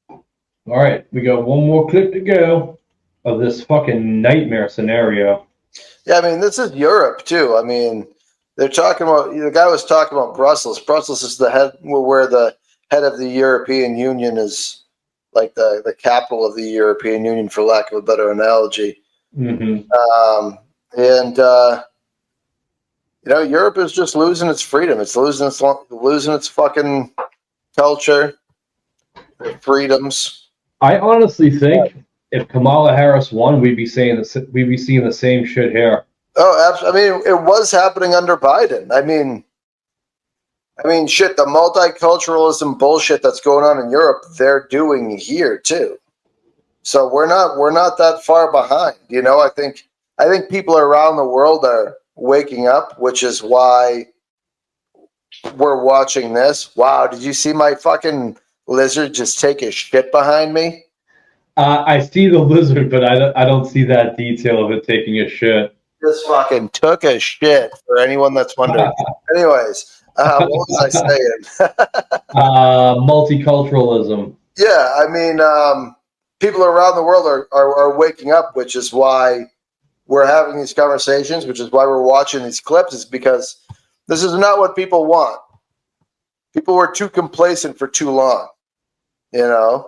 All right, we got one more clip to go of this fucking nightmare scenario. Yeah, I mean, this is Europe too. I mean, they're talking about, the guy was talking about Brussels. Brussels is the head, where the head of the European Union is, like the capital of the European Union, for lack of a better analogy. Mm-hmm. Europe is just losing its freedom. It's losing its fucking culture, freedoms. I honestly think if Kamala Harris won, we'd be seeing the same shit here. Oh, absolutely. I mean, it was happening under Biden. I mean, shit, the multiculturalism bullshit that's going on in Europe, they're doing here too. So we're not that far behind. I think people around the world are waking up, which is why we're watching this. Wow, did you see my fucking lizard just take a shit behind me? I see the lizard, but I don't see that detail of it taking a shit. Just fucking took a shit, for anyone that's wondering. Anyways, what was I saying? Multiculturalism. Yeah, I mean, people around the world are waking up, which is why we're having these conversations, which is why we're watching these clips, is because this is not what people want. People were too complacent for too long, and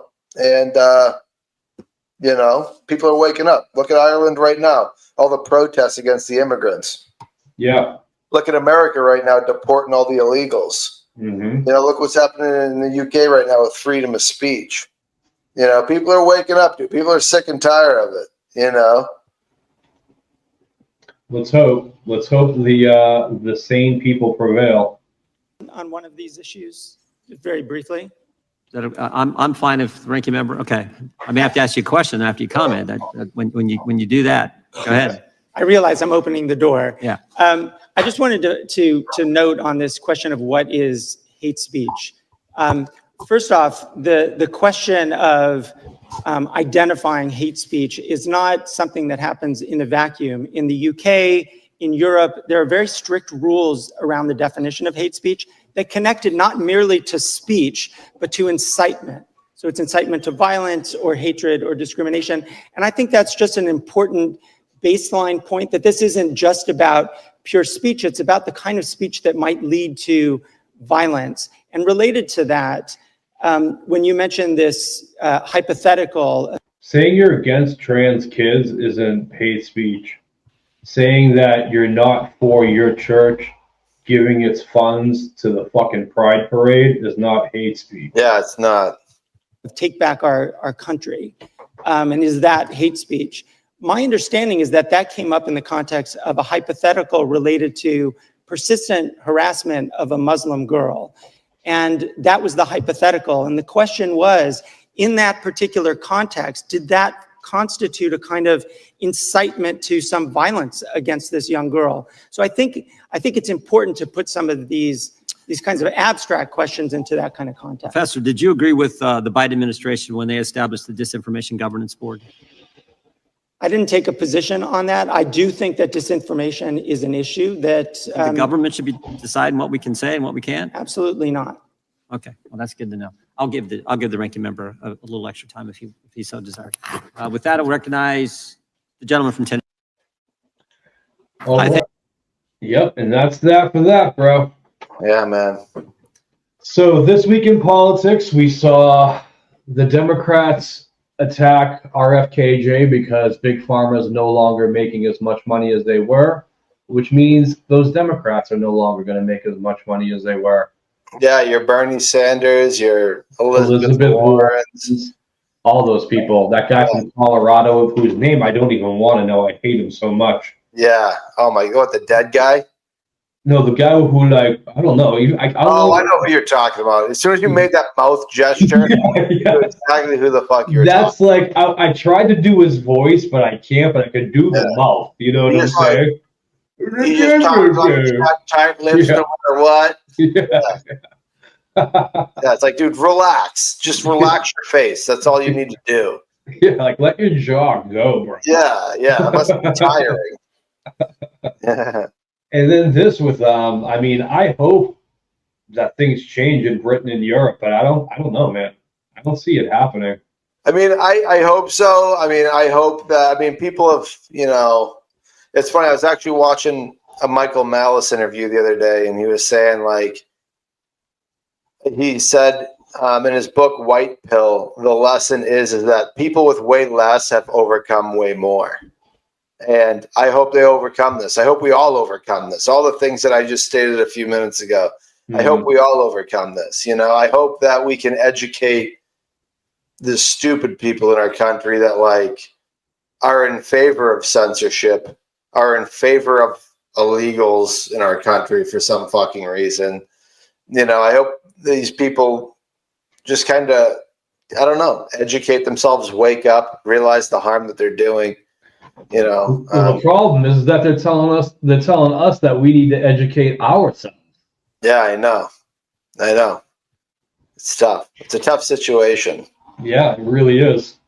people are waking up. Look at Ireland right now. All the protests against the immigrants. Yeah. Look at America right now, deporting all the illegals. Mm-hmm. Look what's happening in the UK right now with freedom of speech. People are waking up to it. People are sick and tired of it. Let's hope the sane people prevail. On one of these issues, very briefly. I'm fine if the ranking member. Okay, I may have to ask you a question after you comment. When you do that, go ahead. I realize I'm opening the door. Yeah. I just wanted to note on this question of what is hate speech. First off, the question of identifying hate speech is not something that happens in a vacuum. In the UK, in Europe, there are very strict rules around the definition of hate speech that connect it not merely to speech, but to incitement. So it's incitement to violence or hatred or discrimination. And I think that's just an important baseline point, that this isn't just about pure speech. It's about the kind of speech that might lead to violence. And related to that, when you mentioned this hypothetical. Saying you're against trans kids isn't hate speech. Saying that you're not for your church giving its funds to the fucking pride parade is not hate speech. Yeah, it's not. Take back our country. And is that hate speech? My understanding is that came up in the context of a hypothetical related to persistent harassment of a Muslim girl. And that was the hypothetical. And the question was, in that particular context, did that constitute a kind of incitement to some violence against this young girl? So I think it's important to put some of these these kinds of abstract questions into that kind of context. Professor, did you agree with the Biden administration when they established the Disinformation Governance Board? I didn't take a position on that. I do think that disinformation is an issue that The government should be deciding what we can say and what we can't? absolutely not. Okay, well, that's good to know. I'll give the ranking member a little extra time if he so desires. With that, I'll recognize the gentleman from Tennessee. All right. Yep, and that's that for that, bro. Yeah, man. So this week in politics, we saw the Democrats attack RFKJ because Big Pharma is no longer making as much money as they were, which means those Democrats are no longer going to make as much money as they were. Yeah, your Bernie Sanders, your Elizabeth Warren, Warren, all those people. That guy from Colorado, whose name I don't even want to know. I hate him so much. Yeah. Oh my God, the dead guy. No, the guy who, like, I don't know. I don't know. I know who you're talking about. As soon as you made that mouth gesture, I knew exactly who the fuck you were That's talking like, I tried to do his voice, but I can't, but I could do the mouth. You know what I'm saying? He just talks like tight lips no matter what. Yeah. Yeah, it's like, dude, relax. Just relax your face. That's all you need to do. Yeah, like, let your jaw go, bro. Yeah, that must be tiring. Yeah. And then this with, I mean, I hope that things change in Britain and Europe, but I don't know, man. I don't see it happening. I mean, I hope so. I mean, I hope that, I mean, people have, it's funny. I was actually watching a Michael Malice interview the other day, and he was saying, like, he said in his book, White Pill, the lesson is that people with way less have overcome way more. And I hope they overcome this. I hope we all overcome this. All the things that I just stated a few minutes ago. I hope we all overcome this. I hope that we can educate the stupid people in our country that, like, are in favor of censorship, are in favor of illegals in our country for some fucking reason. I hope these people just kind of, I don't know, educate themselves, wake up, realize the harm that they're doing. Well, the problem is that they're telling us that we need to educate ourselves. Yeah, I know. It's tough. It's a tough situation. Yeah, it really is.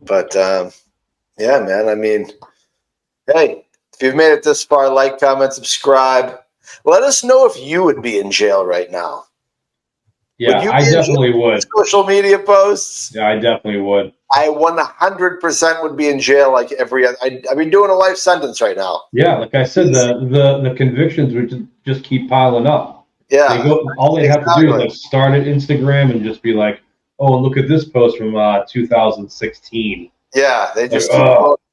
But yeah, man. I mean, hey, if you've made it this far, like, comment, subscribe. Let us know if you would be in jail right now. Yeah, I definitely would. Social media posts. Yeah, I definitely would. I 100% would be in jail like every other. I've been doing a life sentence right now. Yeah, like I said, the convictions would just keep piling up. Yeah. All they have to do is like start at Instagram and just be like, oh, look at this post from 2016. Yeah, they just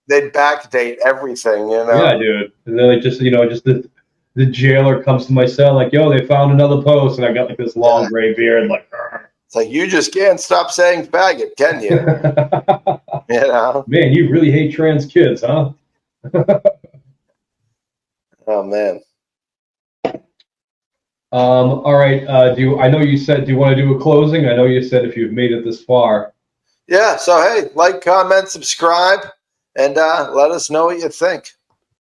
they'd backdate everything, Yeah, dude. And then just the jailer comes to my cell like, yo, they found another post, and I got like this long gray beard, like. It's like, you just can't stop saying faggot, can you? Man, you really hate trans kids, huh? Oh man. All right. I know you said, do you want to do a closing? I know you said if you've made it this far. Yeah. So hey, like, comment, subscribe, and let us know what you think.